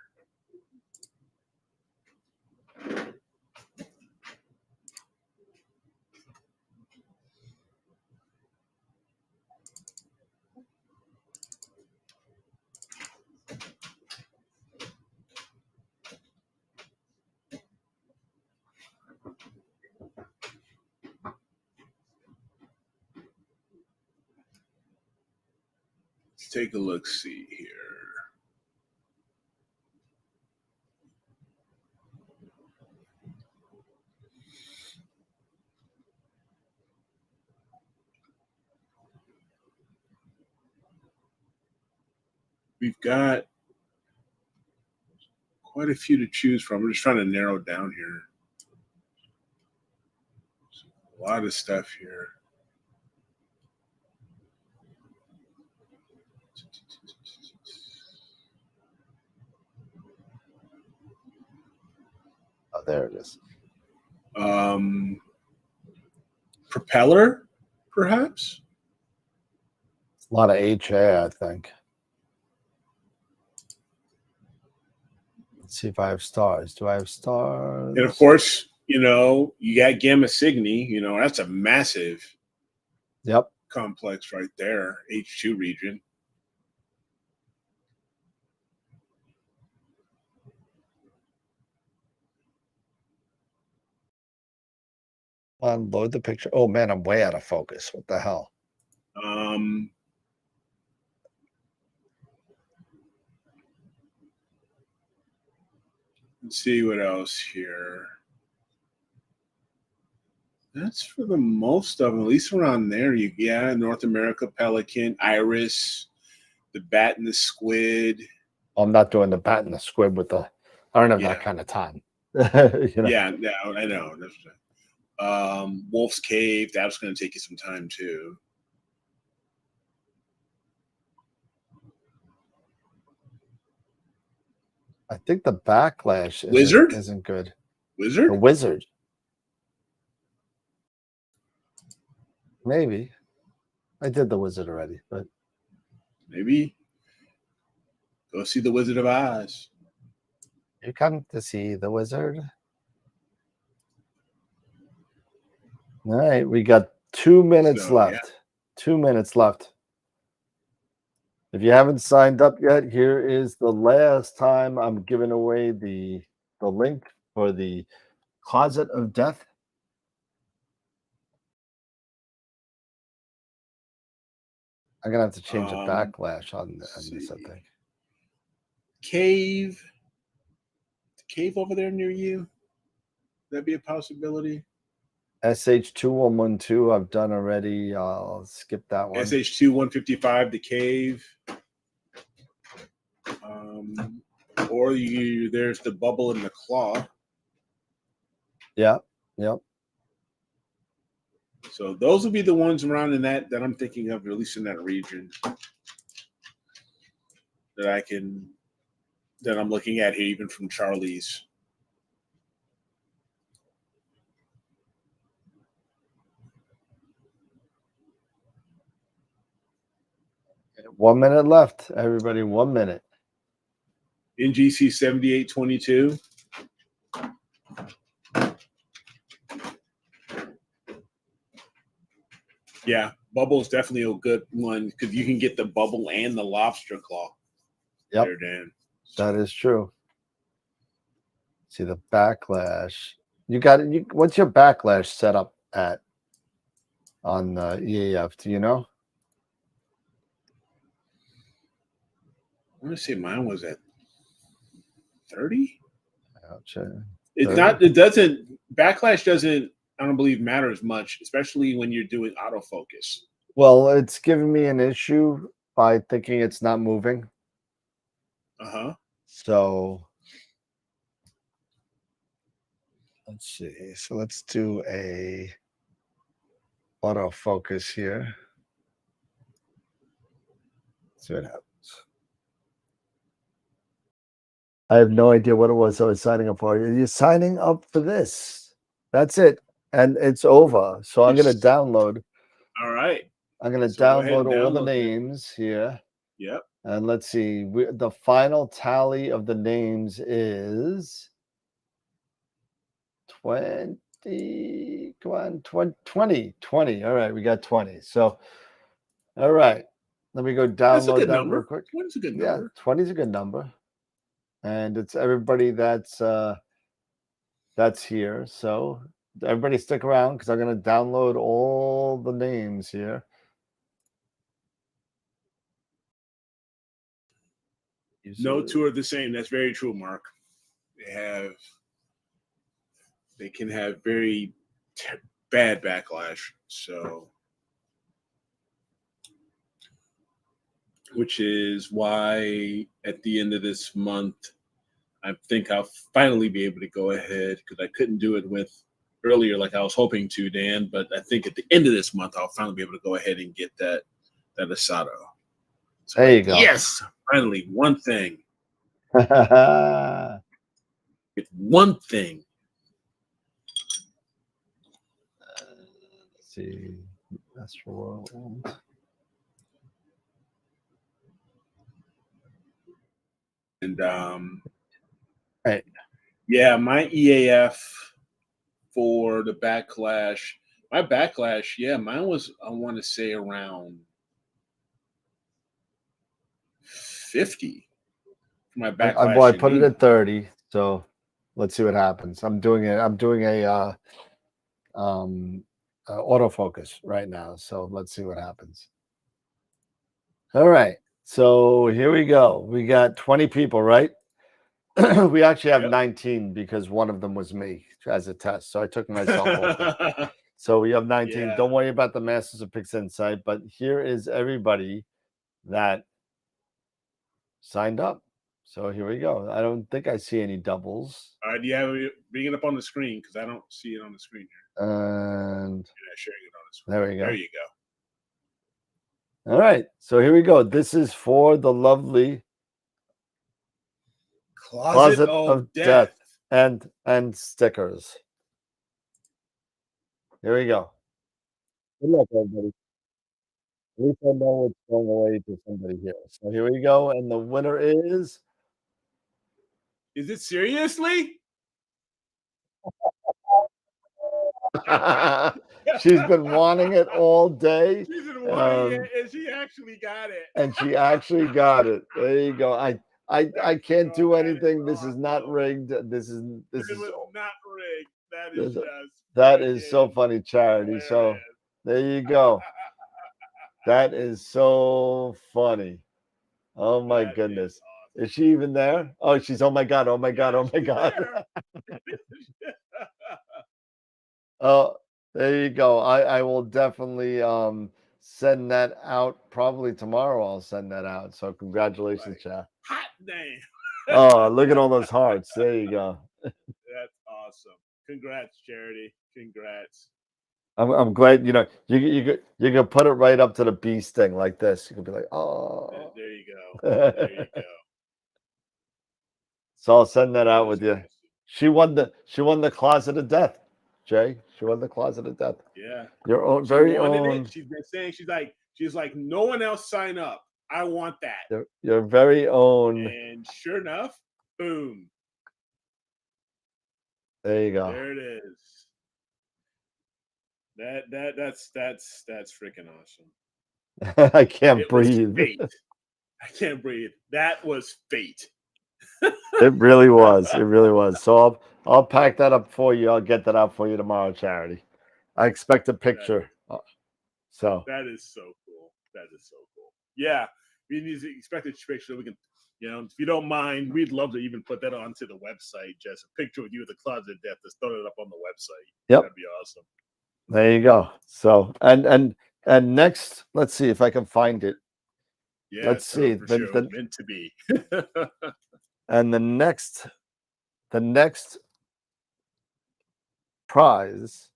Let's take a look. See here. We've got quite a few to choose from. We're just trying to narrow down here. A lot of stuff here. Oh, there it is. Propeller, perhaps? A lot of HA, I think. Let's see if I have stars. Do I have stars? And of course, you got Gamma Cygni. That's a massive complex right there, H2 region. Unload the picture. Oh man, I'm way out of focus. What the hell? Let's see what else here. That's for the most of them, at least around there. North America Pelican, Iris, the bat and the squid. I'm not doing the bat and the squid with the. I don't have that kind of time. Yeah, I know. Wolf's Cave. That's going to take you some time too. I think the backlash isn't good. Wizard? The wizard. Maybe. I did the wizard already, but maybe go see the Wizard of Oz. You come to see the wizard. All right, we got 2 minutes left. Yeah. 2 minutes left. If you haven't signed up yet, here is the last time I'm giving away the link for the Closet of Death. I'm gonna have to change the backlash on this, I think. Cave over there near you? That'd be a possibility. SH2112 I've done already. I'll skip that one. SH2155, the cave. Or there's the bubble in the claw. Yeah. Yep. So those will be the ones around in that I'm thinking of, at least in that region, that I'm looking at here, even from Charlie's. One minute left, everybody. 1 minute. NGC 7822. Yeah, bubble is definitely a good one because you can get the bubble and the lobster claw. Yep. There, Dan. That is true. See the backlash. You got it. What's your backlash set up at on EAF? Do you know? I want to say mine was at 30. Gotcha. It's 30? not. It doesn't. Backlash doesn't. I don't believe matter as much, especially when you're doing autofocus. Well, it's giving me an issue by thinking it's not moving. So let's see. So let's do a autofocus here. See what happens. I have no idea what it was I was signing up for. You're signing up for this. That's it. And it's over. So I'm going to download. All right. I'm going to So go ahead and download all the download it. names here. Yep. And let's see. The final tally of the names is 20. Come on, 20. All right, we got 20. So, all right. Let me go That's a download good that number. real quick. 20's a good Yeah, number. 20 is a good number. And it's everybody that's here. So everybody stick around because I'm going to download all the names here. No two are the same. That's very true, Mark. They can have very bad backlash. So, which is why at the end of this month, I think I'll finally be able to go ahead because I couldn't do it with earlier like I was hoping to, Dan. But I think at the end of this month, I'll finally be able to go ahead and get that Asado. So there you go. Yes, finally, one thing. Let's It's one thing. see. AstroWorld. And Right. Yeah, my EAF for the backlash. My backlash, yeah, mine was, I want to say, around 50 for my backlash. I put it at 30. So let's see what happens. I'm doing a autofocus right now. So let's see what happens. All right. So here we go. We got 20 people, right? We actually have 19 because one of them was me as a test. So I took myself off. So we have 19. Yeah. Don't worry about the Masters of Pix Insight, but here is everybody that signed up. So here we go. I don't think I see any doubles. All right, bring it up on the screen because I don't see it on the screen here. And Yeah, sharing it on the screen. there we go. There you go. All right. So here we go. This is for the lovely Closet of Death. and stickers. Here we go. Good luck, everybody. At least I know it's going away to somebody here. So here we go. And the winner is Is it seriously? she's been wanting it all day. She's been wanting it, and she actually got it. And she actually got it. There you go. I can't do anything. This is not rigged. This is It was not rigged. That is just that is so funny, Charity. So there you go. That is so funny. Oh my goodness. Is she even there? Oh, she's oh my god, oh my god, oh my god. Oh, there you go. I will definitely send that out probably tomorrow. I'll send that out. So congratulations, Chad. Hot damn. Oh, look at all those hearts. There you go. That's awesome. Congrats, Charity. Congrats. I'm glad, you know, you can put it right up to the bee sting like this. You can be like, oh. There you go. There you go. So I'll send that out That is with you. awesome. She won the closet of death, Jay. She won the closet of death. Yeah. Your own She very wanted own. it. She's been saying she's like, no one else sign up. I want that. Your very own. And sure enough, boom. There you go. There it is. That's freaking awesome. I can't It was breathe. fate. I can't breathe. That was fate. It really was. It really was. So I'll pack that up for you. I'll get that out for you tomorrow, Charity. I expect a picture. So that is so cool. That is so cool. Yeah, we need to expect a picture so we can, you know, if you don't mind, we'd love to even put that onto the website. Just a picture with you at the closet of death. Just throw it up on the website. Yep. That'd be awesome. There you go. So and next, let's see if I can find it. Yeah, Let's see. for sure. It was meant to be. And the next prize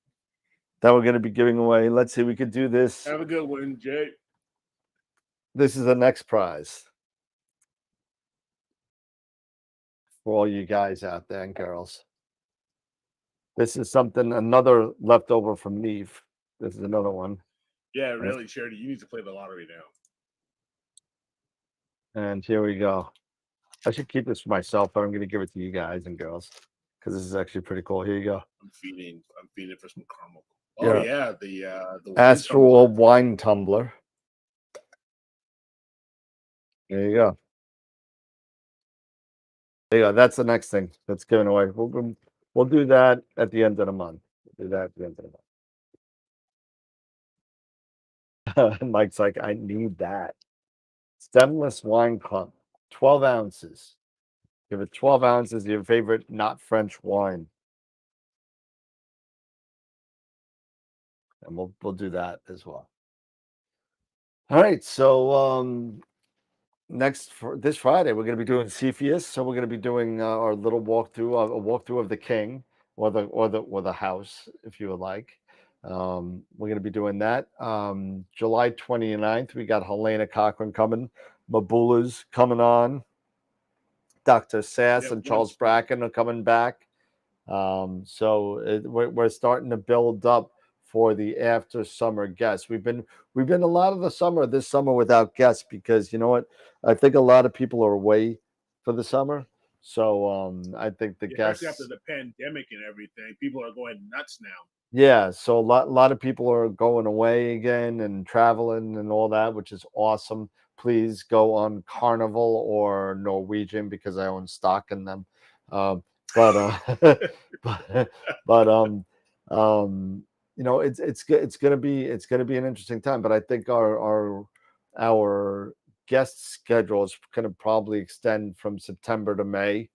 that we're going to be giving away. Let's see. We could do this. Have a good one, Jay. This is the next prize for all you guys out there and girls. This is another leftover from Neve. This is another one. Yeah, really, Charity. You need to play the lottery now. And here we go. I should keep this for myself, but I'm going to give it to you guys and girls because this is actually pretty cool. Here you go. I'm feeding for some caramel. Oh yeah, the AstroWorld wine tumbler. There you go. There you go. That's the next thing that's given away. We'll do that at the end of the month. We'll do that at the end of the month. Mike's like, I need that. Stemless wine cup, 12 ounces. Give it 12 ounces, your favorite not French wine. And we'll do that as well. All right, so next for this Friday we're going to be doing Cepheus. So we're going to be doing our little walkthrough, a walkthrough of the king or the house, if you would like. We're going to be doing that. July 29th, we got Helena Cochran coming, Mabula's coming on. Dr. Sass and Charles Bracken are coming back. So we're starting to build up for the after summer guests. We've been a lot of this summer without guests because you know what? I think a lot of people are away for the summer. So I think the guests, especially after the pandemic and everything, people are going nuts now. Yeah, so a lot of people are going away again and traveling and all that, which is awesome. Please go on Carnival or Norwegian because I own stock in them. But you know, it's gonna be an interesting time. But I think our guest schedule is going to probably extend from September to May,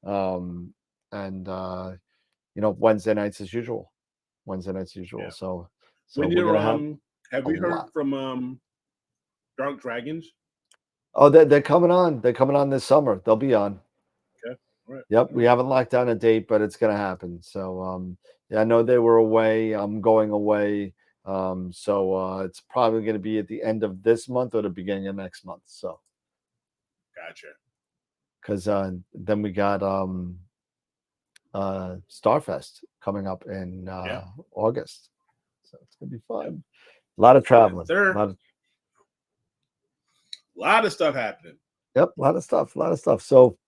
and you know, Wednesday nights as usual. Yeah. So when you're have you heard from Dark Dragons? Oh, they're coming on. They're coming on this summer. They'll be on. Okay. All right. Yep. We haven't locked down a date, but it's gonna happen. So yeah, I know they were away. I'm going away. So it's probably gonna be at the end of this month or the beginning of next month. So gotcha. Because then we got Starfest coming up in August. So it's gonna be fun. A lot of traveling. A lot of stuff happening. Yep, a lot of stuff. So,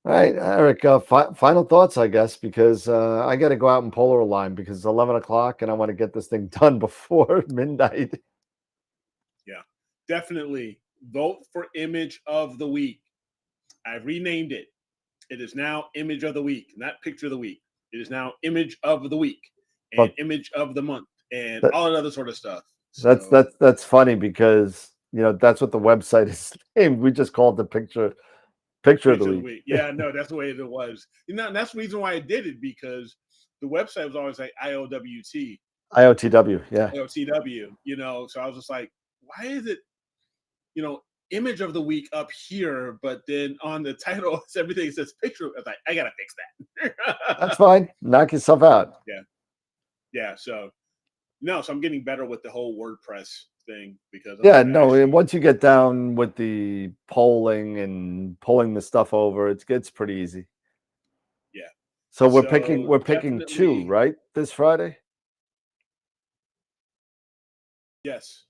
all right, Eric, final thoughts, I guess, because I got to go out and polar line because it's 11 o'clock and I want to get this thing done before midnight. Yeah, definitely vote for Image of the Week. I've renamed it. It is now Image of the Week, not Picture of the Week. It is now Image of the Week and Image of the Month and all that other sort of stuff. So, that's funny because you know that's what the website is named. We just called the picture of the week. Yeah, no, that's the way it was. You know, and that's the reason why I did it because the website was always like IOWT. IOTW, yeah. IOTW, you know. So I was just like, why is it, you know, image of the week up here, but then on the title, everything says picture. I was like, I gotta fix that. That's fine. Knock yourself out. Yeah. So I'm getting better with the whole WordPress thing because Yeah, no. And once you get down with the polling and pulling the stuff over, it gets pretty easy. Yeah. So we're picking two, definitely- right? This Friday. Yes.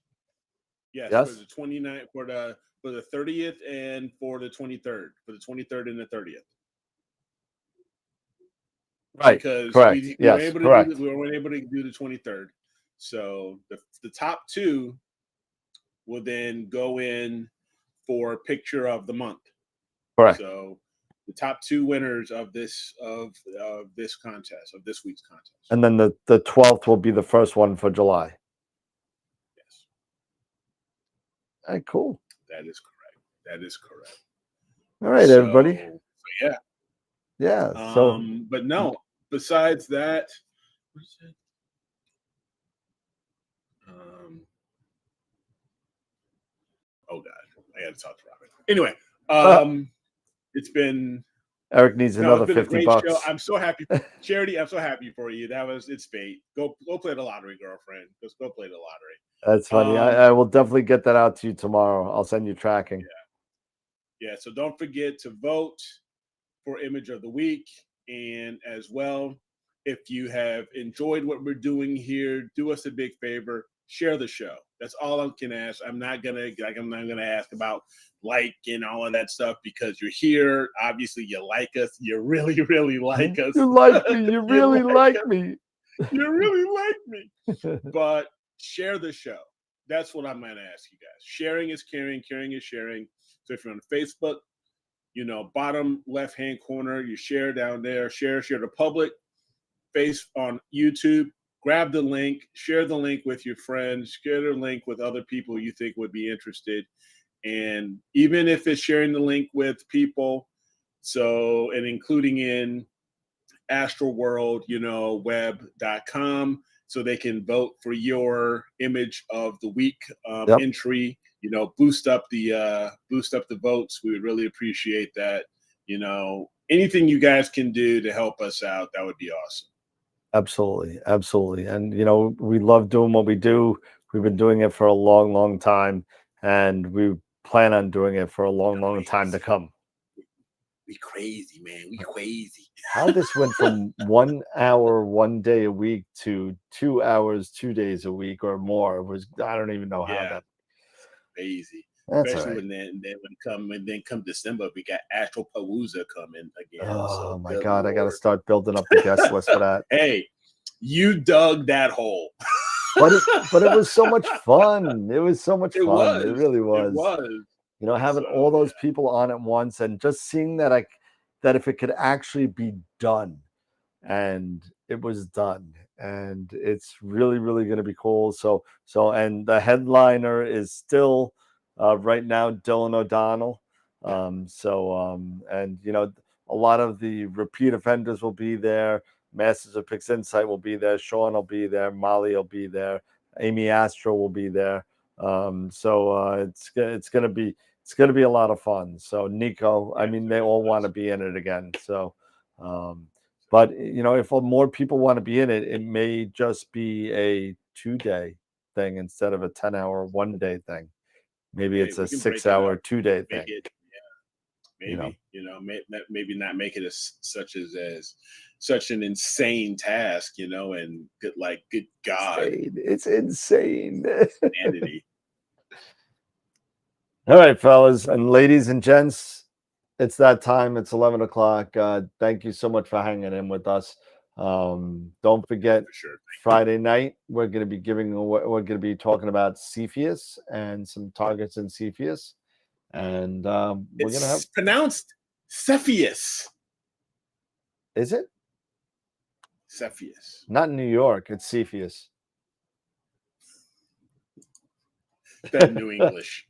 Yes. For the 29th, for the 30th, and for the 23rd. For the 23rd and the 30th. Right. Because correct. we Yes. were able to correct. we were able to do the 23rd. So the top two will then go in for picture of the month. Correct. So the top two winners of this contest, of this week's contest. And then the 12th will be the first one for July. Yes. All right, cool. That is correct. All right, everybody. So, yeah. Yeah. But no, besides that, what is it? Oh God, I got to talk to Robin. Anyway, it's been. Eric needs another it's been a $50. great show. I'm so happy, Charity. I'm so happy for you. It's fate. Go play the lottery, girlfriend. Just go play the lottery. That's funny. I will definitely get that out to you tomorrow. I'll send you tracking. Yeah. So don't forget to vote for Image of the Week, and as well, if you have enjoyed what we're doing here, do us a big favor. Share the show. That's all I can ask. I'm not gonna ask about and all of that stuff because you're here. Obviously, you like us. You really, really like us. You like me. You really like me. You really like me. But share the show. That's what I'm gonna ask you guys. Sharing is caring. Caring is sharing. So if you're on Facebook, bottom left-hand corner, you share down there. Share the public. Face on YouTube. Grab the link, share the link with your friends, share the link with other people you think would be interested. And even if it's sharing the link with people, and including in AstroWorld, web.com, so they can vote for your image of the week entry, boost up the votes. We would really appreciate that. Anything you guys can do to help us out, that would be awesome. Absolutely. And we love doing what we do. We've been doing it for a long, long time, and we plan on doing it for a long, long time to come. We crazy, man. We crazy. How this went from 1 hour, 1 day a week to 2 hours, 2 days a week or more I don't even know how that. Crazy. That's especially right. when come December, we got Astropalooza coming again. Oh my God, I got to start building up the guest list for that. Hey, you dug that hole. but it was so much fun. It was so much fun. It really was. It was. Having all those people on at once and just seeing that if it could actually be done, and it was done, and it's really, really going to be cool. So and the headliner is still right now Dylan O'Donnell. And a lot of the repeat offenders will be there. Masters of Pix Insight will be there. Sean will be there. Molly will be there. Amy Astro will be there. It's gonna be a lot of fun. So Nico, I mean, they all want to be in it again. So, but if more people want to be in it, it may just be a 2-day thing instead of a 10-hour 1-day thing. Maybe it's a 6-hour 2-day thing. Maybe not make it such an insane task, and good God, it's insane. Insanity. All right, fellas and ladies and gents, it's that time. It's 11 o'clock. Thank you so much for hanging in with us. Don't forget, Friday night we're going to be talking about Cepheus and some targets in Cepheus, and we're going to have pronounced Cepheus. Is it Cepheus? Not in New York. It's Cepheus. That New English.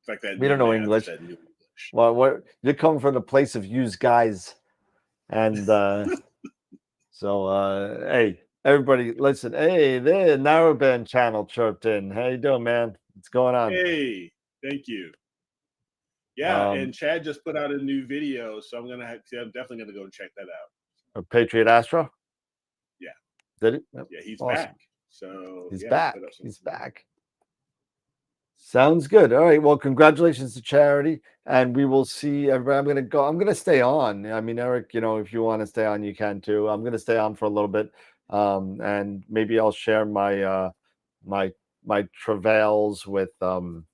It's like that. We don't know English. That New English. Well, you're coming from the place of used guys, and hey, everybody, listen. Hey, the Narrowband channel chirped in. How you doing, man? What's going on? Hey, thank you. Yeah, and Chad just put out a new video, so I'm definitely gonna go and check that out. Patriot Astro. Yeah. Did it? Yep. Yeah, he's Awesome. back. So He's yeah, back. put up some- He's back. Sounds good. All right. Well, congratulations to Charity, and we will see everybody. I'm gonna stay on. I mean, Eric, if you want to stay on, you can too. I'm gonna stay on for a little bit, and maybe I'll share my my travails with the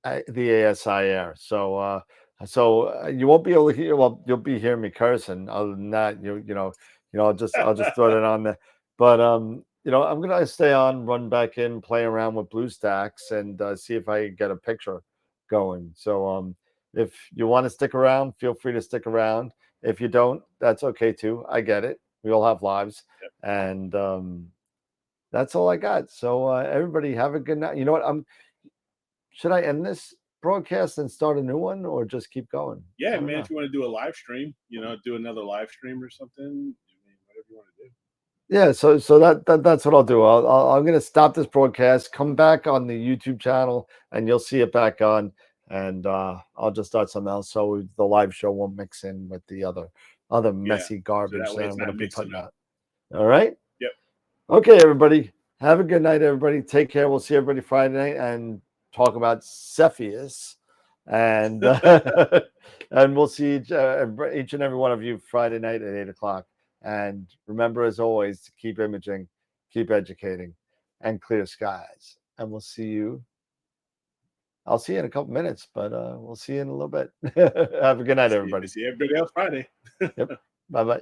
ASIR. So you won't be able to hear. Well, you'll be hearing me cursing. Other than that, I'll just throw it on there. But I'm gonna stay on, run back in, play around with BlueStacks, and see if I can get a picture going. So if you want to stick around, feel free to stick around. If you don't, that's okay too. I get it. We all have lives, and that's all I got. So everybody have a good night. You know what? Should I end this broadcast and start a new one, or just keep going? Yeah, man. If you want to do a live stream, do another live stream or something, whatever you want to do. Yeah, so that's what I'll do. I'm gonna stop this broadcast, come back on the YouTube channel, and you'll see it back on. And I'll just start something else, so the live show won't mix in with the other messy garbage so that that I'm gonna be mixing putting up. out. All right. Yep. Okay, everybody. Have a good night, everybody. Take care. We'll see everybody Friday night and talk about Cepheus, and and we'll see each and every one of you Friday night at 8:00. And remember, as always, to keep imaging, keep educating, and clear skies. And we'll see you. I'll see you in a couple minutes, but we'll see you in a little bit. Have a good night, everybody. See everybody else Friday. Yep. Bye-bye.